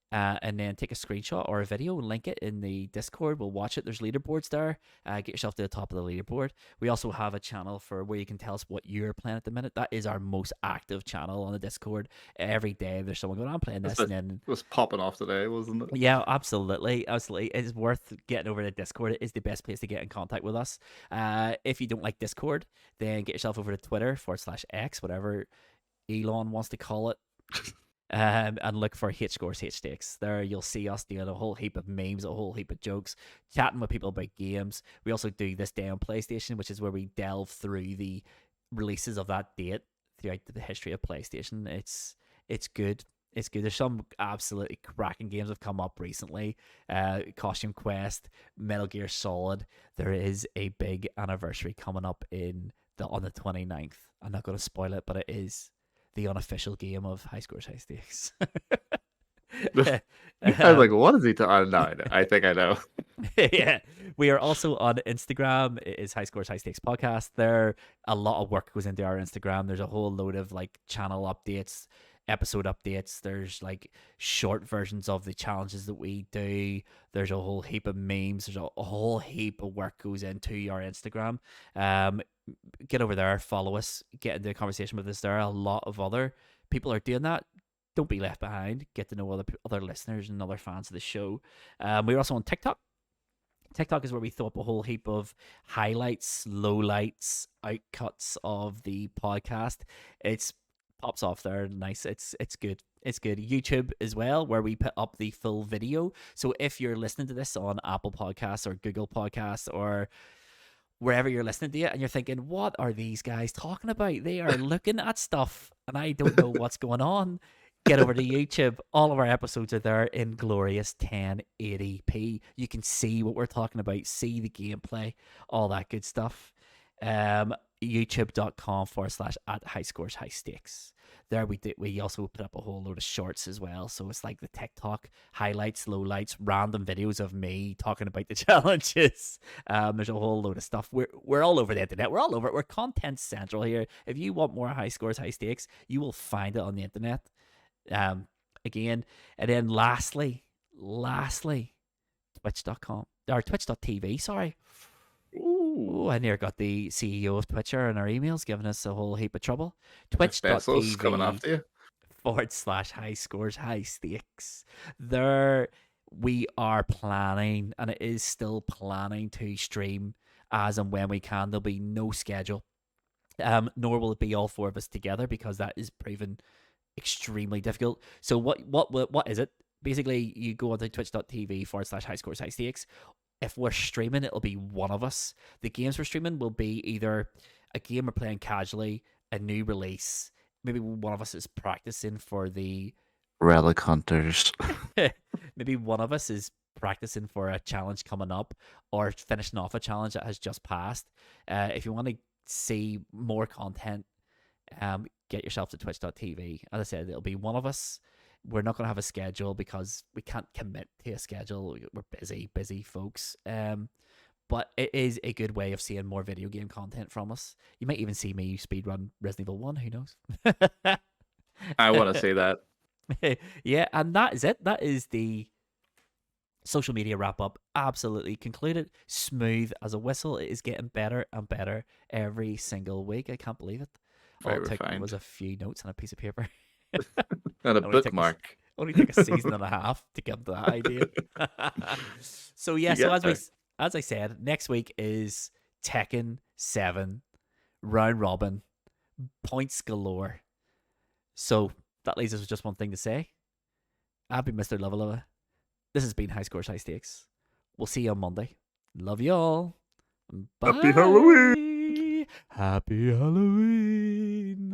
and then take a screenshot or a video and link it in the Discord. We'll watch it. There's leaderboards there. Get yourself to the top of the leaderboard. We also have a channel for where you can tell us what you're playing at the minute. That is our most active channel on the Discord. Every day there's someone going, I'm playing this. And then it was popping off today, wasn't it? Yeah, absolutely. It's worth getting over to Discord. It is the best place to get in contact with us. If you don't like Discord, then get yourself over to Twitter/X, whatever Elon wants to call it. And look for H Scores H Stakes. There you'll see us doing a whole heap of memes, a whole heap of jokes, chatting with people about games. We also do This Day on PlayStation, which is where we delve through the releases of that date throughout the history of PlayStation. It's good. It's good. There's some absolutely cracking games have come up recently. Costume Quest, Metal Gear Solid. There is a big anniversary coming up on the 29th. I'm not going to spoil it, but it is the unofficial game of High Scores High Stakes. I was like, what is he talking about? No, I think I know. Yeah. We are also on Instagram. It is High Scores High Stakes Podcast. There, a lot of work goes into our Instagram. There's a whole load of like channel updates, episode updates. There's like short versions of the challenges that we do. There's a whole heap of memes. There's a whole heap of work goes into our Instagram. Get over there, follow us, get into a conversation with us there. A lot of other people are doing that. Don't be left behind. Get to know other listeners and other fans of the show. We're also on TikTok. TikTok is where we throw up a whole heap of highlights, lowlights, outcuts of the podcast. It's pops off there, nice. It's good. It's good. YouTube as well, where we put up the full video. So if you're listening to this on Apple Podcasts or Google Podcasts or wherever you're listening to it and you're thinking, what are these guys talking about? They are looking at stuff and I don't know what's going on. Get over to YouTube. All of our episodes are there in glorious 1080p. You can see what we're talking about, see the gameplay, all that good stuff. youtube.com/@highscoreshighstakes. There we also put up a whole load of shorts as well. So it's like the TikTok highlights, lowlights, random videos of me talking about the challenges. There's a whole load of stuff. We're all over the internet. We're all over it. We're content central here. If you want more High Scores High Stakes, you will find it on the internet. Again, and then lastly, twitch.com or twitch.tv, sorry. Ooh, I near got the CEO of Twitcher in our emails giving us a whole heap of trouble. Twitch.tv coming after you. /High Scores High Stakes. There we are planning, and it is still planning to stream as and when we can. There'll be no schedule. Nor will it be all 4 of us together because that is proven extremely difficult. So what is it? Basically, you go onto twitch.tv /High Scores High Stakes. If we're streaming, it'll be one of us. The games we're streaming will be either a game we're playing casually, a new release. Maybe one of us is practicing for the Relic Hunters. Maybe one of us is practicing for a challenge coming up or finishing off a challenge that has just passed. If you want to see more content, get yourself to twitch.tv. As I said, it'll be one of us. We're not going to have a schedule because we can't commit to a schedule. We're busy folks. But it is a good way of seeing more video game content from us. You might even see me speedrun Resident Evil 1. Who knows? I want to say that. Yeah, and that is it. That is the social media wrap up. Absolutely concluded. Smooth as a whistle. It is getting better and better every single week. I can't believe it. All Very it took refined. was a few notes on a piece of paper. And a Only took us- bookmark. Only took a season and a half to get to that idea. So yeah, You so get there. as I said, next week is Tekken 7 round robin, points galore. So that leaves us with just one thing to say. I've been Mr. Luvva. This has been High Scores, High Stakes. We'll see you on Monday. Love you all. Bye. Happy Halloween. Happy Halloween.